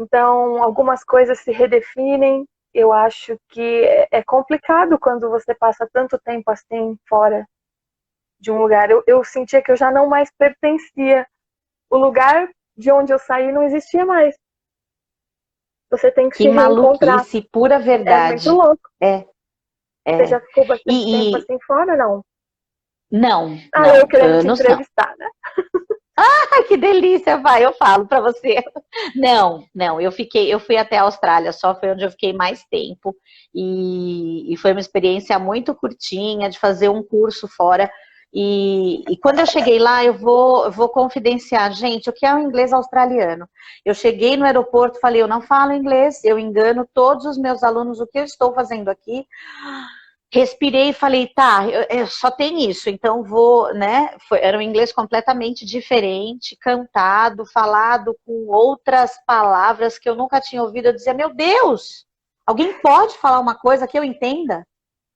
Então, algumas coisas se redefinem. Eu acho que é complicado quando você passa tanto tempo assim fora de um lugar. Eu sentia que eu já não mais pertencia. O lugar de onde eu saí não existia mais. Você tem que se reencontrar. Maluquice, pura verdade. É muito louco. É. Você já ficou bastante tempo assim fora, não? Não, eu querendo te entrevistar, né? Ai, que delícia, vai, eu falo para você. Não, eu fui até a Austrália, só foi onde eu fiquei mais tempo. E foi uma experiência muito curtinha de fazer um curso fora. E quando eu cheguei lá, eu vou confidenciar, gente, o que é o inglês australiano? Eu cheguei no aeroporto, falei, eu não falo inglês, eu engano todos os meus alunos, o que eu estou fazendo aqui? Respirei e falei, tá, eu só tem isso, então vou, né? Era um inglês completamente diferente, cantado, falado com outras palavras que eu nunca tinha ouvido. Eu dizia, meu Deus, alguém pode falar uma coisa que eu entenda?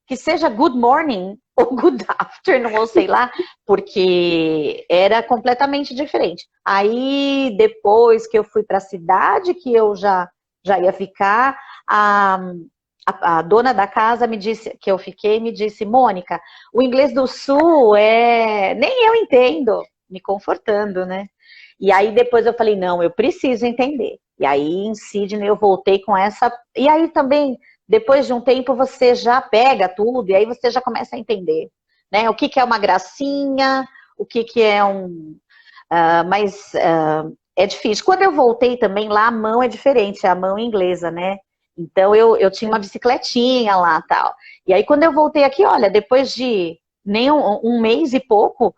Que seja good morning ou good afternoon, ou sei lá, porque era completamente diferente. Aí, depois que eu fui para a cidade, que eu já ia ficar, a dona da casa me disse, que eu fiquei, me disse, Mônica, o inglês do Sul nem eu entendo, me confortando, né? E aí depois eu falei, não, eu preciso entender. E aí em Sydney eu voltei com essa... E aí também, depois de um tempo, você já pega tudo, e aí você já começa a entender, né? O que é uma gracinha, o que é um... é difícil. Quando eu voltei também, lá a mão é diferente, é a mão inglesa, né? Então, eu tinha uma bicicletinha lá tal. E aí, quando eu voltei aqui, olha, depois de nem um mês e pouco,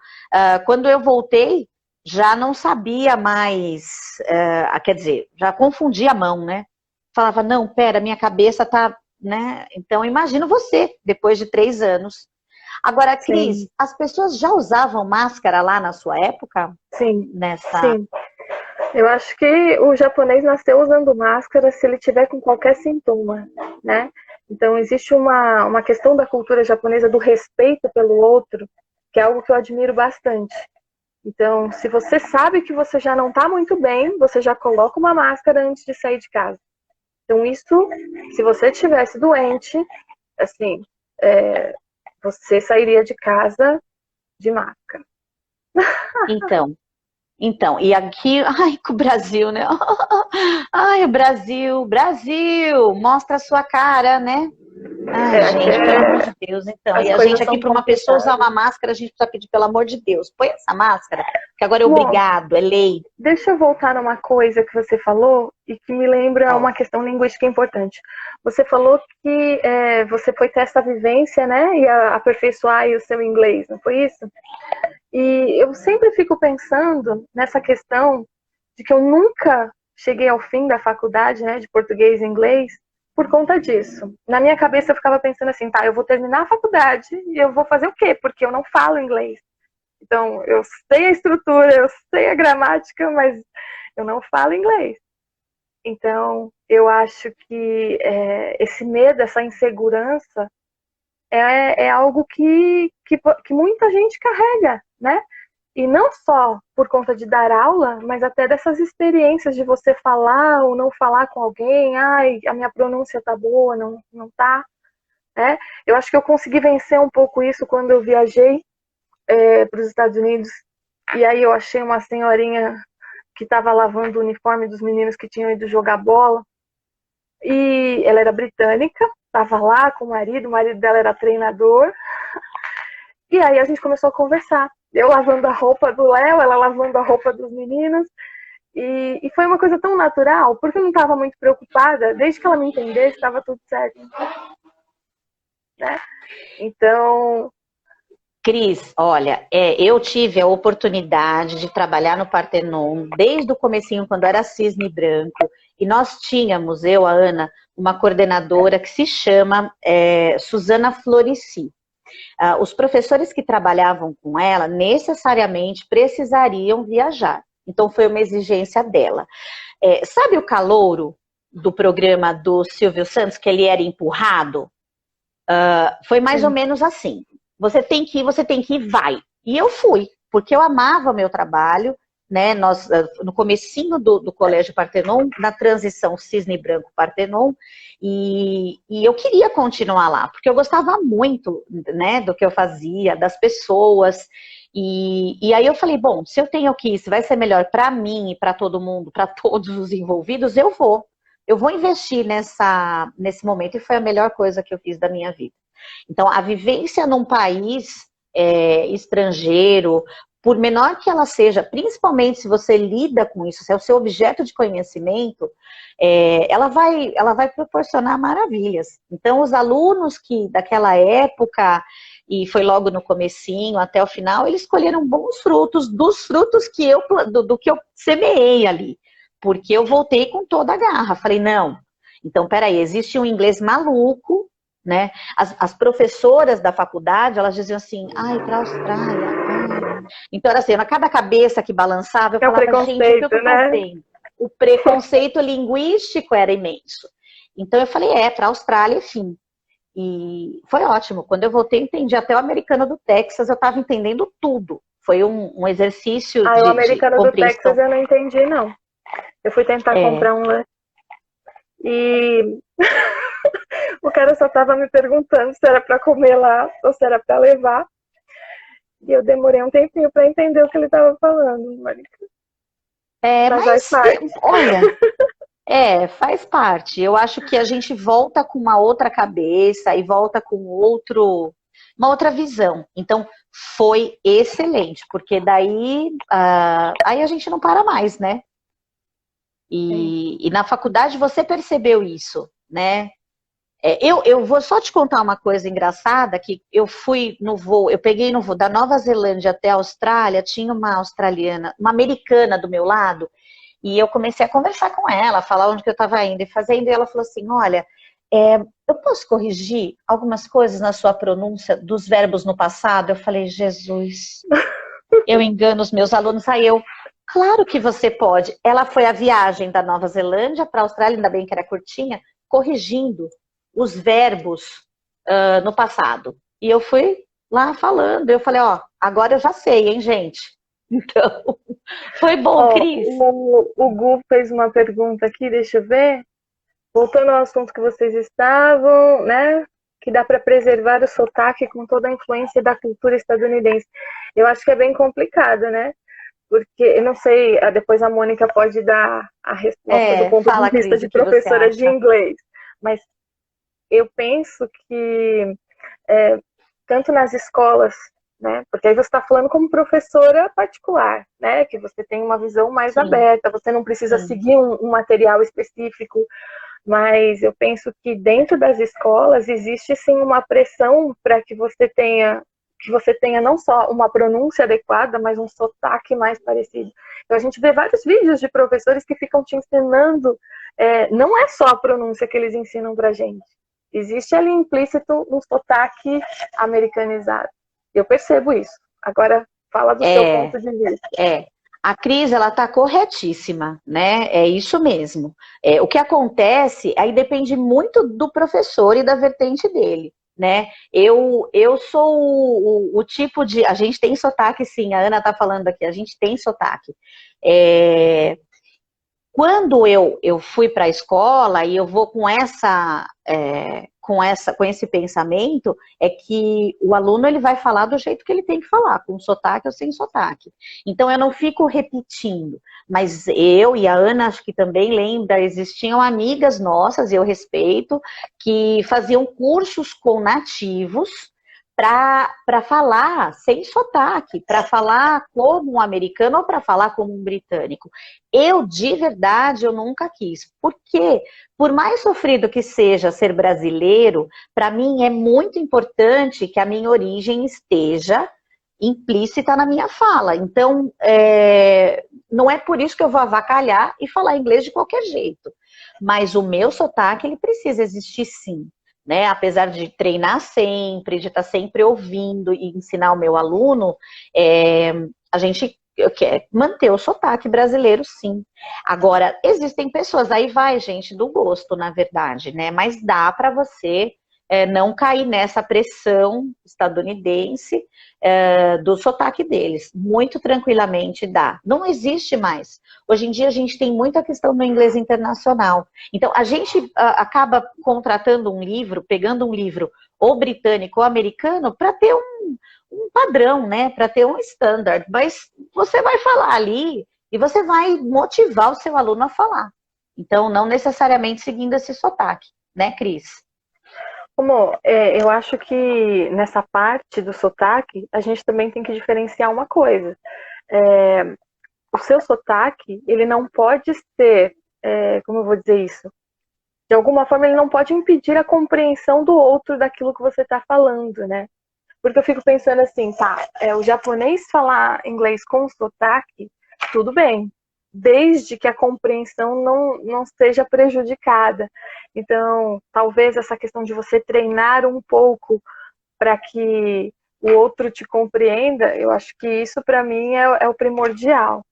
quando eu voltei, já não sabia mais, quer dizer, já confundia a mão, né? Falava, não, pera, minha cabeça tá, né? Então, imagino você, depois de 3 anos. Agora, Cris, as pessoas já usavam máscara lá na sua época? Sim, Nessa... sim. Eu acho que o japonês nasceu usando máscara se ele tiver com qualquer sintoma, né? Então, existe uma questão da cultura japonesa do respeito pelo outro, que é algo que eu admiro bastante. Então, se você sabe que você já não está muito bem, você já coloca uma máscara antes de sair de casa. Então, isso, se você estivesse doente, assim, você sairia de casa de máscara. Então, e aqui, ai, com o Brasil, né? Ai, o Brasil, Brasil, mostra a sua cara, né? Ai, gente, pelo amor de Deus, então. As E a coisas gente aqui, são para uma pessoa usar complicadas. uma máscara, a gente precisa pedir, pelo amor de Deus, põe essa máscara, que agora é Bom, obrigado, é lei. deixa eu voltar numa coisa que você falou e que me lembra uma questão linguística importante. Você falou que você foi ter essa vivência, né, e aperfeiçoar o seu inglês, não foi isso? E eu sempre fico pensando nessa questão de que eu nunca cheguei ao fim da faculdade, né, de português e inglês, por conta disso. Na minha cabeça eu ficava pensando assim, tá, eu vou terminar a faculdade e eu vou fazer o quê? Porque eu não falo inglês. Então, eu sei a estrutura, eu sei a gramática, mas eu não falo inglês. Então, eu acho que esse medo, essa insegurança, é algo que muita gente carrega, né? E não só por conta de dar aula, mas até dessas experiências de você falar ou não falar com alguém, ai, a minha pronúncia tá boa, não tá, né? Eu acho que eu consegui vencer um pouco isso quando eu viajei para os Estados Unidos, e aí eu achei uma senhorinha que estava lavando o uniforme dos meninos que tinham ido jogar bola, e ela era britânica, estava lá com o marido dela era treinador, e aí a gente começou a conversar. Eu lavando a roupa do Léo, ela lavando a roupa dos meninos, e foi uma coisa tão natural, porque eu não estava muito preocupada, desde que ela me entendesse, estava tudo certo. Né? Então, Cris, olha, eu tive a oportunidade de trabalhar no Partenon desde o comecinho, quando era cisne branco, e nós tínhamos, eu, a Ana, uma coordenadora que se chama Suzana Florici. Os professores que trabalhavam com ela necessariamente precisariam viajar, então foi uma exigência dela. Sabe o calouro do programa do Silvio Santos, que ele era empurrado? Foi mais ou menos assim. Você tem que ir, vai. E eu fui, porque eu amava meu trabalho, né? Nós, no comecinho do Colégio Partenon, na transição Cisne Branco Partenon, e eu queria continuar lá, porque eu gostava muito, né, do que eu fazia, das pessoas. E aí eu falei, bom, se eu tenho que ir, se vai ser melhor para mim e para todo mundo, para todos os envolvidos, eu vou. Eu vou investir nesse momento, e foi a melhor coisa que eu fiz da minha vida. Então, a vivência num país estrangeiro, por menor que ela seja, principalmente se você lida com isso, se é o seu objeto de conhecimento, ela vai proporcionar maravilhas. Então, os alunos que daquela época, e foi logo no comecinho até o final, eles colheram bons frutos, dos frutos do que eu semeei ali, porque eu voltei com toda a garra. Falei, não, então, peraí, existe um inglês maluco, né? As professoras da faculdade, elas diziam assim, ai, para a Austrália, ai. Então era assim, a cada cabeça que balançava, eu é o falava, gente, o que eu preconceito, tô né? fazendo? O preconceito linguístico era imenso. Então eu falei, para a Austrália, enfim. E foi ótimo. Quando eu voltei, eu entendi até o americano do Texas, eu estava entendendo tudo. Foi um exercício O de americano do Texas compreensão. eu não entendi, não. Eu fui tentar comprar um lanche e o cara só tava me perguntando se era para comer lá ou se era para levar. E eu demorei um tempinho para entender o que ele tava falando, Mônica. Mas faz parte. Olha, faz parte. Eu acho que a gente volta com uma outra cabeça e volta com uma outra visão. Então, foi excelente, porque daí aí a gente não para mais, né? E na faculdade você percebeu isso, né? Eu vou só te contar uma coisa engraçada, que eu fui no voo, eu peguei no voo da Nova Zelândia até a Austrália, tinha uma australiana, uma americana do meu lado, e eu comecei a conversar com ela, falar onde que eu estava indo e fazendo, e ela falou assim, olha, eu posso corrigir algumas coisas na sua pronúncia dos verbos no passado? Eu falei, Jesus, eu engano os meus alunos, aí eu, Claro que você pode. Ela foi a viagem da Nova Zelândia para a Austrália, ainda bem que era curtinha, corrigindo os verbos no passado. E eu fui lá falando, eu falei, ó, agora eu já sei, hein, gente? Então, foi bom, Ó, Cris. o Gu fez uma pergunta aqui, deixa eu ver. Voltando ao assunto que vocês estavam, né? Que dá para preservar o sotaque com toda a influência da cultura estadunidense. Eu acho que é bem complicado, né? Porque, eu não sei, depois a Mônica pode dar a resposta do ponto de Fala, vista Cris, de o que você professora de acha? inglês, mas eu penso que, é, tanto nas escolas, né, porque aí você está falando como professora particular, né, que você tem uma visão mais Sim, aberta, você não precisa sim. seguir um material específico, mas eu penso que dentro das escolas existe sim uma pressão para que você tenha não só uma pronúncia adequada, mas um sotaque mais parecido. Então a gente vê vários vídeos de professores que ficam te ensinando, não é só a pronúncia que eles ensinam para a gente. Existe ali implícito um sotaque americanizado. Eu percebo isso. Agora fala do seu É, ponto de vista. é. A Cris, ela está corretíssima, né? É isso mesmo. O que acontece, aí depende muito do professor e da vertente dele, né? Eu sou o tipo de... A gente tem sotaque, sim. A Ana está falando aqui, a gente tem sotaque. Quando eu fui para a escola e eu vou com esse pensamento, é que o aluno ele vai falar do jeito que ele tem que falar, com sotaque ou sem sotaque. Então eu não fico repetindo, mas eu e a Ana acho que também lembra, existiam amigas nossas, eu respeito, que faziam cursos com nativos para falar sem sotaque, para falar como um americano ou para falar como um britânico. Eu, de verdade, eu nunca quis. Por quê? Por mais sofrido que seja ser brasileiro, para mim é muito importante que a minha origem esteja implícita na minha fala. Então, não é por isso que eu vou avacalhar e falar inglês de qualquer jeito. Mas o meu sotaque, ele precisa existir sim. Né? Apesar de treinar sempre, de estar sempre ouvindo e ensinar o meu aluno, a gente quer manter o sotaque brasileiro, sim. Agora, existem pessoas, aí vai, gente, do gosto, na verdade, né? Mas dá para você não cair nessa pressão estadunidense do sotaque deles. Muito tranquilamente dá. Não existe mais. Hoje em dia a gente tem muita questão do inglês internacional. Então, a gente acaba contratando um livro, pegando um livro ou britânico ou americano para ter um padrão, né? Para ter um standard. Mas você vai falar ali e você vai motivar o seu aluno a falar. Então, não necessariamente seguindo esse sotaque, né, Cris? Como eu acho que nessa parte do sotaque, a gente também tem que diferenciar uma coisa. O seu sotaque, ele não pode ser, como eu vou dizer isso? De alguma forma, ele não pode impedir a compreensão do outro daquilo que você está falando, né? Porque eu fico pensando assim, tá, o japonês falar inglês com sotaque, tudo bem, desde que a compreensão não seja prejudicada. Então, talvez essa questão de você treinar um pouco para que o outro te compreenda, eu acho que isso para mim é o primordial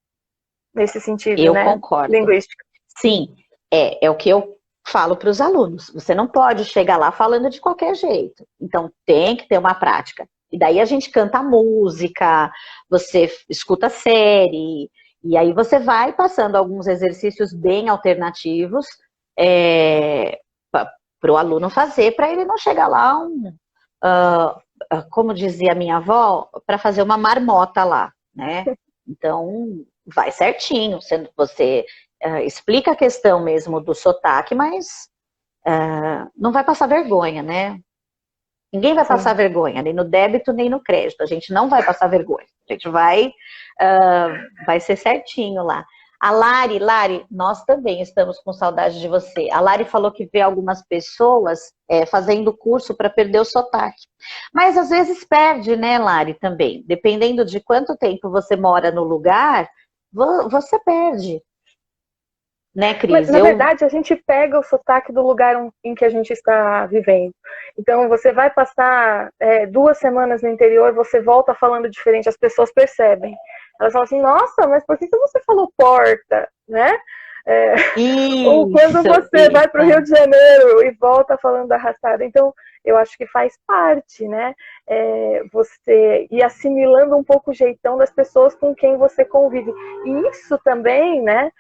nesse sentido, Eu né? concordo. Linguístico. Sim, é o que eu falo para os alunos. Você não pode chegar lá falando de qualquer jeito. Então, tem que ter uma prática. E daí a gente canta música, você escuta série, e aí você vai passando alguns exercícios bem alternativos para o aluno fazer, para ele não chegar lá, como dizia a minha avó, para fazer uma marmota lá, né? Então, vai certinho. Você explica a questão mesmo do sotaque, mas não vai passar vergonha, né? Ninguém vai passar Sim. vergonha, nem no débito, nem no crédito. A gente não vai passar vergonha. A gente vai ser certinho lá. A Lari, nós também estamos com saudade de você. A Lari falou que vê algumas pessoas fazendo curso para perder o sotaque. Mas às vezes perde, né, Lari, também. Dependendo de quanto tempo você mora no lugar, você perde. Né, Mas, Cris? na verdade, a gente pega o sotaque do lugar em que a gente está vivendo. Então, você vai passar 2 semanas no interior, você volta falando diferente, as pessoas percebem. Elas falam assim, nossa, mas por que você falou porta, né? Ou quando você vai para o Rio de Janeiro e volta falando arrastado. Então, eu acho que faz parte, né? Você ir assimilando um pouco o jeitão das pessoas com quem você convive. E isso também, né,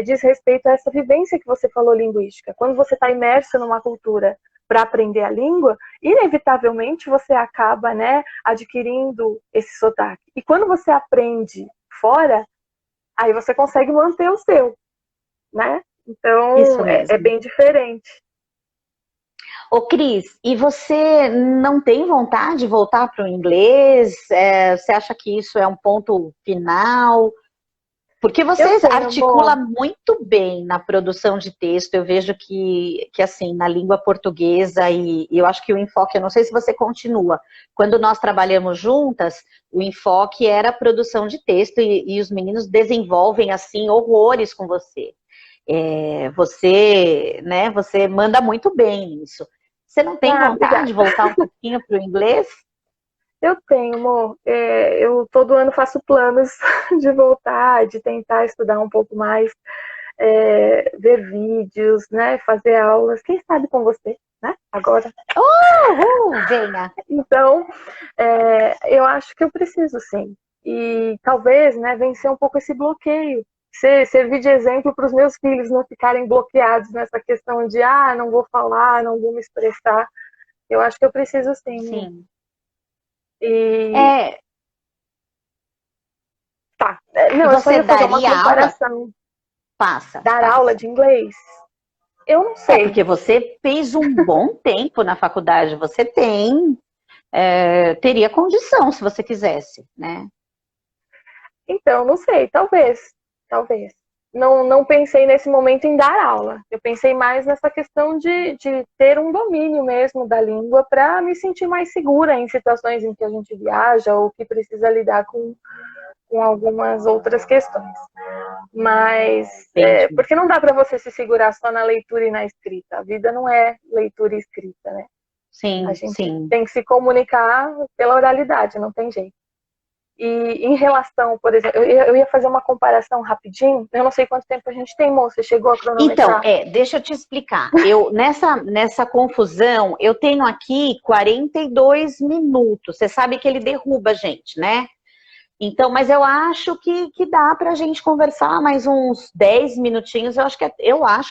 diz respeito a essa vivência que você falou linguística. Quando você está imerso numa cultura para aprender a língua, inevitavelmente você acaba, né, adquirindo esse sotaque. E quando você aprende fora, aí você consegue manter o seu, né? Então, é bem diferente. Ô, Cris, e você não tem vontade de voltar para o inglês? Você acha que isso é um ponto final? Porque você articula muito bem na produção de texto. Eu vejo que assim, na língua portuguesa, e eu acho que o enfoque, eu não sei se você continua, quando nós trabalhamos juntas, o enfoque era a produção de texto e os meninos desenvolvem, assim, horrores com você. Você manda muito bem nisso. Você não tem vontade de voltar um pouquinho para o inglês? Eu tenho, amor. Eu todo ano faço planos de voltar, de tentar estudar um pouco mais, ver vídeos, né, fazer aulas. Quem sabe com você, né? Agora. Venha! Então, eu acho que eu preciso, sim. E talvez, né, vencer um pouco esse bloqueio. Servir de exemplo para os meus filhos não ficarem bloqueados nessa questão de, não vou falar, não vou me expressar. Eu acho que eu preciso, sim. Sim. Tá. Não, eu só ia fazer uma comparação. Aula? Passa. Aula de inglês? Eu não sei. Porque você fez um bom tempo na faculdade. Você teria condição se você quisesse, né? Então, não sei. Talvez. Não pensei nesse momento em dar aula. Eu pensei mais nessa questão de ter um domínio mesmo da língua para me sentir mais segura em situações em que a gente viaja ou que precisa lidar com algumas outras questões. Mas, porque não dá para você se segurar só na leitura e na escrita. A vida não é leitura e escrita, né? Sim, a gente tem que se comunicar pela oralidade, não tem jeito. E em relação, por exemplo, eu ia fazer uma comparação rapidinho, eu não sei quanto tempo a gente tem, moça, você chegou a cronometrar? Então, deixa eu te explicar. Nessa confusão, eu tenho aqui 42 minutos. Você sabe que ele derruba a gente, né? Então, mas eu acho que dá pra gente conversar mais uns 10 minutinhos, eu acho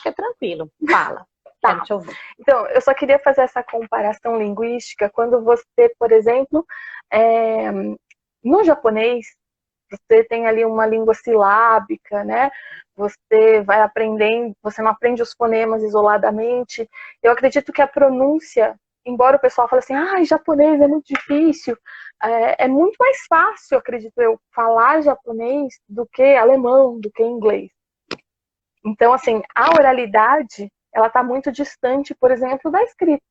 que é tranquilo. Fala. Tá. Quero te ouvir. Então, eu só queria fazer essa comparação linguística quando você, por exemplo, no japonês, você tem ali uma língua silábica, né? Você vai aprendendo, você não aprende os fonemas isoladamente. Eu acredito que a pronúncia, embora o pessoal fale assim, japonês é muito difícil, é muito mais fácil, acredito eu, falar japonês do que alemão, do que inglês. Então, assim, a oralidade, ela está muito distante, por exemplo, da escrita,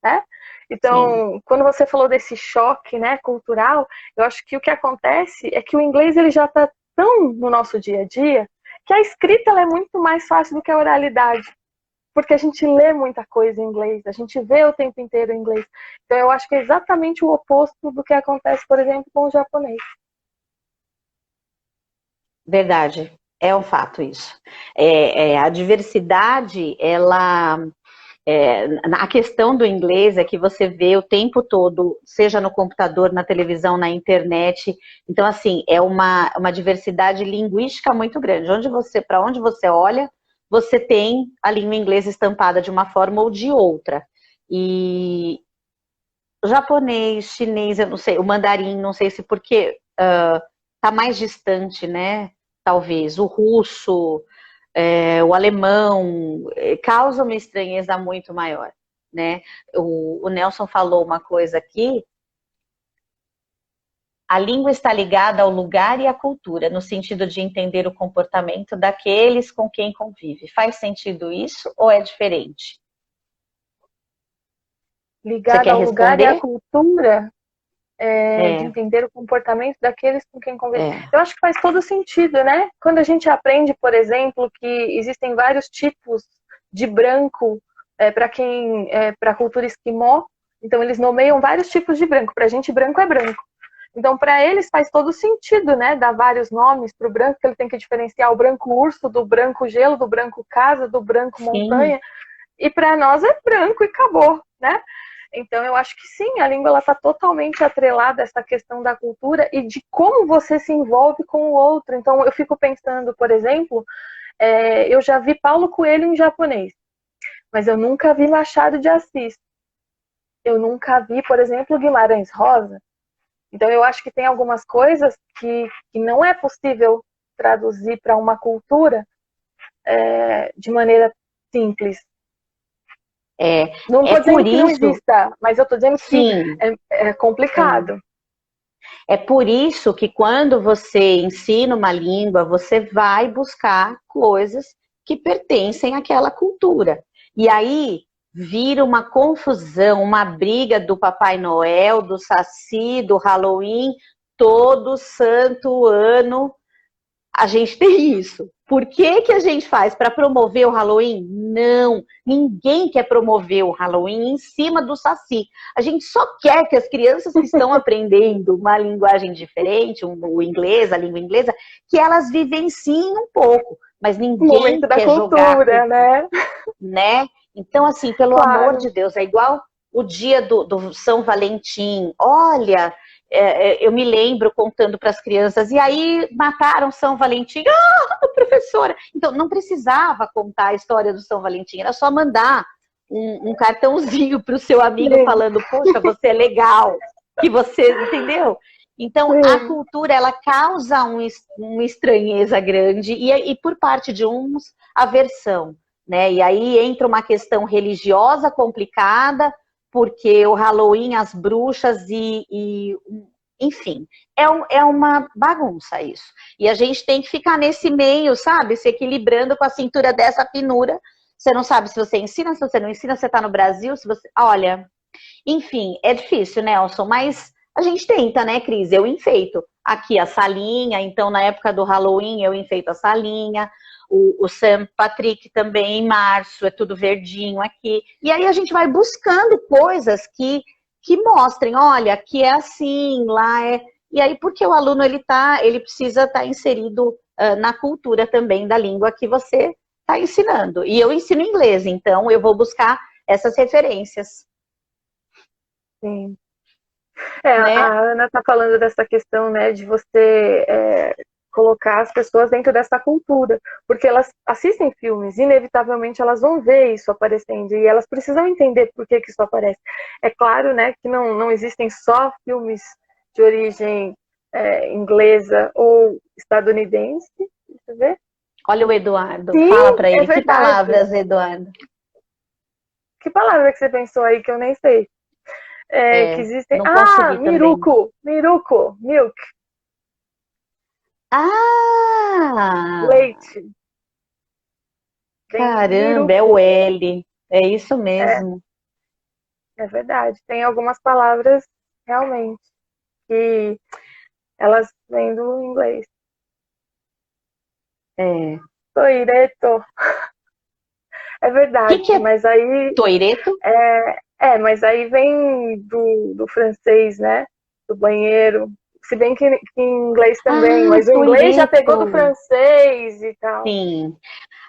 né? Então, sim, quando você falou desse choque, né, cultural, eu acho que o que acontece é que o inglês ele já está tão no nosso dia a dia que a escrita ela é muito mais fácil do que a oralidade, porque a gente lê muita coisa em inglês, a gente vê o tempo inteiro em inglês. Então, eu acho que é exatamente o oposto do que acontece, por exemplo, com o japonês. Verdade, é um fato isso. A diversidade, a questão do inglês é que você vê o tempo todo, seja no computador, na televisão, na internet. Então, assim, é uma diversidade linguística muito grande. Para onde você olha, você tem a língua inglesa estampada de uma forma ou de outra. E o japonês, chinês, eu não sei, o mandarim, não sei se porque está mais distante, né? Talvez. O russo, o alemão, causa uma estranheza muito maior, né? O Nelson falou uma coisa aqui, a língua está ligada ao lugar e à cultura, no sentido de entender o comportamento daqueles com quem convive. Faz sentido isso ou é diferente? Ligada ao lugar e à cultura? De entender o comportamento daqueles com quem convive. Eu acho que faz todo sentido, né? Quando a gente aprende, por exemplo, que existem vários tipos de branco para a cultura esquimó, então eles nomeiam vários tipos de branco. Para a gente, branco é branco. Então, para eles faz todo sentido, né? Dar vários nomes para o branco, que ele tem que diferenciar o branco urso do branco gelo, do branco casa, do branco montanha. Sim. E para nós é branco e acabou, né? Então, eu acho que sim, a língua está totalmente atrelada a essa questão da cultura e de como você se envolve com o outro. Então, eu fico pensando, por exemplo, eu já vi Paulo Coelho em japonês, mas eu nunca vi Machado de Assis. Eu nunca vi, por exemplo, Guimarães Rosa. Então, eu acho que tem algumas coisas que não é possível traduzir para uma cultura de maneira simples. Não estou Por dizendo que não isso, exista, mas eu estou dizendo que sim, é complicado. sim. É por isso que quando você ensina uma língua, você vai buscar coisas que pertencem àquela cultura. E aí vira uma confusão, uma briga do Papai Noel, do Saci, do Halloween, todo santo ano a gente tem isso. Por que que a gente faz? Para promover o Halloween? Não, ninguém quer promover o Halloween em cima do Saci. A gente só quer que as crianças que estão aprendendo uma linguagem diferente, o inglês, a língua inglesa, que elas vivenciem um pouco. Mas O ninguém momento da quer jogar, cultura, né? né? Então, assim, pelo amor Claro. de Deus, é igual o dia do São Valentim. Olha, eu me lembro contando para as crianças, e aí mataram São Valentim. Ah, professora! Então, não precisava contar a história do São Valentim, era só mandar um cartãozinho para o seu amigo Sim. falando, poxa, você é legal, que você, entendeu? Então, a Sim. cultura, ela causa uma estranheza grande, e por parte de uns, aversão. Né? E aí entra uma questão religiosa complicada, porque o Halloween, as bruxas enfim, é uma bagunça isso. E a gente tem que ficar nesse meio, sabe? Se equilibrando com a cintura dessa finura. Você não sabe se você ensina, se você não ensina, você está no Brasil, se você. Olha, enfim, é difícil, né, Nelson? Mas a gente tenta, né, Cris? Eu enfeito aqui a salinha, então na época do Halloween eu enfeito a salinha. O St. Patrick também em março, é tudo verdinho aqui. E aí a gente vai buscando coisas que mostrem, olha, aqui é assim, lá é. E aí, porque o aluno ele precisa estar inserido na cultura também da língua que você está ensinando. E eu ensino inglês, então eu vou buscar essas referências. Sim. Né? A Ana está falando dessa questão, né, de você colocar as pessoas dentro dessa cultura, porque elas assistem filmes, inevitavelmente elas vão ver isso aparecendo e elas precisam entender por que isso aparece. É claro, né, que não existem só filmes de origem inglesa ou estadunidense, deixa eu ver. Olha o Eduardo, fala Sim, para é ele. Que verdade. palavras, Eduardo? Que palavra que você pensou aí que eu nem sei? Que existem. Não Ah, consegui também. miruco, milk, Ah! leite. Tem Caramba, é o miruco. L. É isso É, mesmo. é verdade. Tem algumas palavras realmente que elas vêm do inglês. É. Toireto. É verdade, Que é mas aí toireto? mas aí vem do francês, né? Do banheiro. Se bem que em inglês também, Ah, mas o inglês já pegou do toireto. francês e tal. Sim.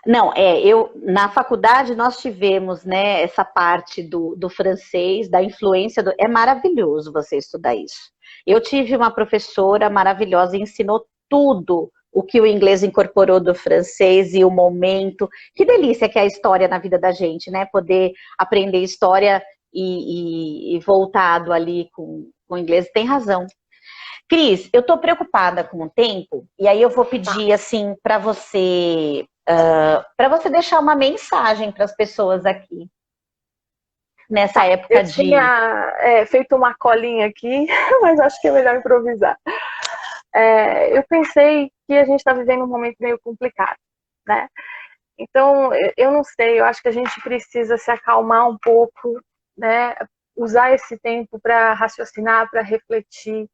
Não, eu na faculdade nós tivemos, né, essa parte do francês, da influência é maravilhoso você estudar isso. Eu tive uma professora maravilhosa, ensinou tudo o que o inglês incorporou do francês e o momento. Que delícia que é a história na vida da gente, né? Poder aprender história e voltado ali com o inglês. Tem razão. Cris, eu estou preocupada com o tempo, e aí eu vou Tá. pedir assim para você deixar uma mensagem para as pessoas aqui nessa Tá. Eu época de. tinha feito uma colinha aqui, mas acho que é melhor improvisar. Eu pensei que a gente está vivendo um momento meio complicado, né? Então, eu não sei, eu acho que a gente precisa se acalmar um pouco, né? Usar esse tempo para raciocinar, para refletir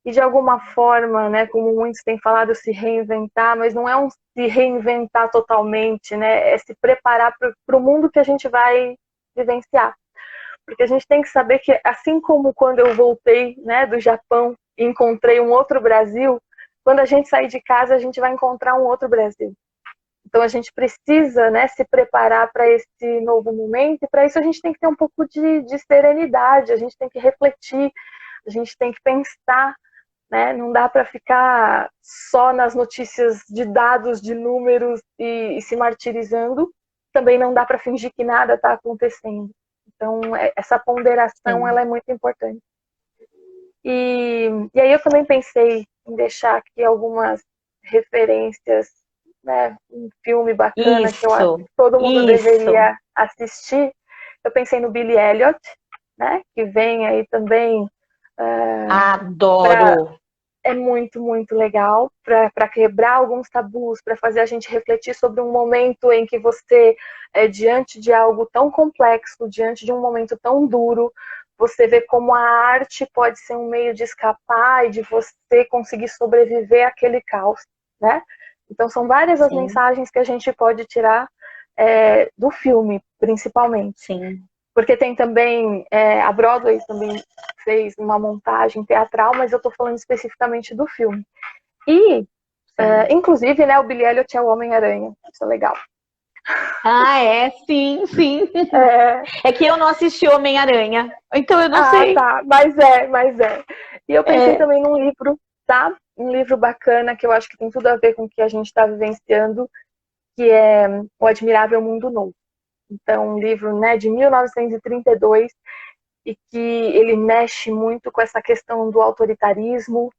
e de alguma forma, né, como muitos têm falado, se reinventar, mas não é se reinventar totalmente, né? É se preparar para o mundo que a gente vai vivenciar. Porque a gente tem que saber que, assim como quando eu voltei, né, do Japão e encontrei um outro Brasil, quando a gente sair de casa, a gente vai encontrar um outro Brasil. Então a gente precisa, né, se preparar para esse novo momento, e para isso a gente tem que ter um pouco de serenidade, a gente tem que refletir, a gente tem que pensar, né? Não dá para ficar só nas notícias de dados, de números e se martirizando. Também não dá para fingir que nada está acontecendo. Então, essa ponderação ela é muito importante. E aí eu também pensei em deixar aqui algumas referências, né? Um filme bacana que eu acho que todo mundo deveria assistir. Eu pensei no Billy Elliot, né? Que vem aí também. Adoro! É muito, muito legal para quebrar alguns tabus, para fazer a gente refletir sobre um momento em que você, diante de algo tão complexo, diante de um momento tão duro, você vê como a arte pode ser um meio de escapar e de você conseguir sobreviver àquele caos, né? Então são várias as mensagens que a gente pode tirar do filme, principalmente. Sim. Porque tem também, a Broadway também fez uma montagem teatral, mas eu estou falando especificamente do filme. E, inclusive, né, o Billy Elliot é o Homem-Aranha. Isso é legal. Sim. É que eu não assisti Homem-Aranha, então eu não sei. Tá, mas é. E eu pensei também num livro, tá? Um livro bacana, que eu acho que tem tudo a ver com o que a gente está vivenciando, que é O Admirável Mundo Novo. Então, um livro, né, de 1932, e que ele mexe muito com essa questão do autoritarismo,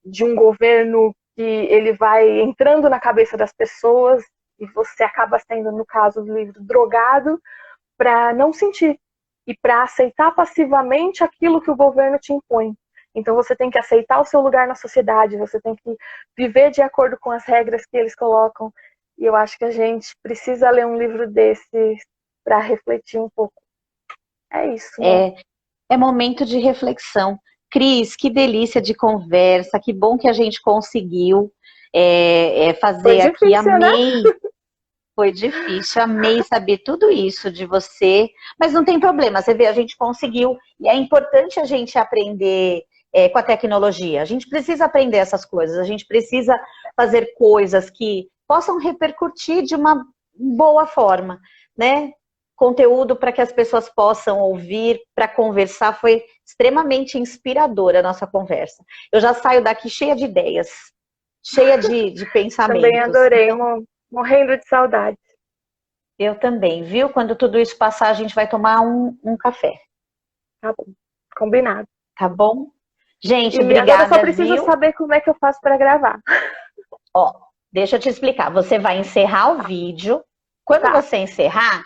de um governo que ele vai entrando na cabeça das pessoas e você acaba sendo, no caso do livro, drogado para não sentir e para aceitar passivamente aquilo que o governo te impõe. Então você tem que aceitar o seu lugar na sociedade, você tem que viver de acordo com as regras que eles colocam. E eu acho que a gente precisa ler um livro desse para refletir um pouco. É isso, né? É momento de reflexão. Cris, que delícia de conversa, que bom que a gente conseguiu fazer Foi aqui. difícil, Amei, né? foi difícil, amei saber tudo isso de você, mas não tem problema, você vê, a gente conseguiu, e é importante a gente aprender com a tecnologia, a gente precisa aprender essas coisas, a gente precisa fazer coisas que possam repercutir de uma boa forma, né? Conteúdo para que as pessoas possam ouvir, para conversar, foi extremamente inspiradora a nossa conversa. Eu já saio daqui cheia de ideias, cheia de pensamentos. Também adorei, morrendo de saudade. Eu também, viu? Quando tudo isso passar, a gente vai tomar um café. Tá bom, combinado. Tá bom? Gente, E obrigada, agora eu só preciso viu? saber como é que eu faço para gravar. Ó, deixa eu te explicar. Você vai encerrar o vídeo. Quando você encerrar,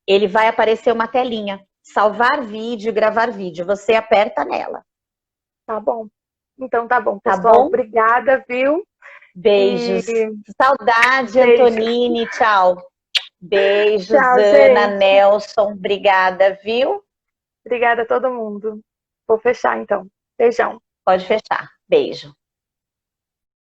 ele vai aparecer uma telinha. Salvar vídeo, gravar vídeo. Você aperta nela. Tá bom. Então tá bom, pessoal. Tá bom? Obrigada, viu? Beijos. Saudade, Beijo. Antonine. Tchau. Beijos, Tchau, Ana, gente. Nelson. Obrigada, viu? Obrigada a todo mundo. Vou fechar, então. Beijão. Pode fechar. Beijo.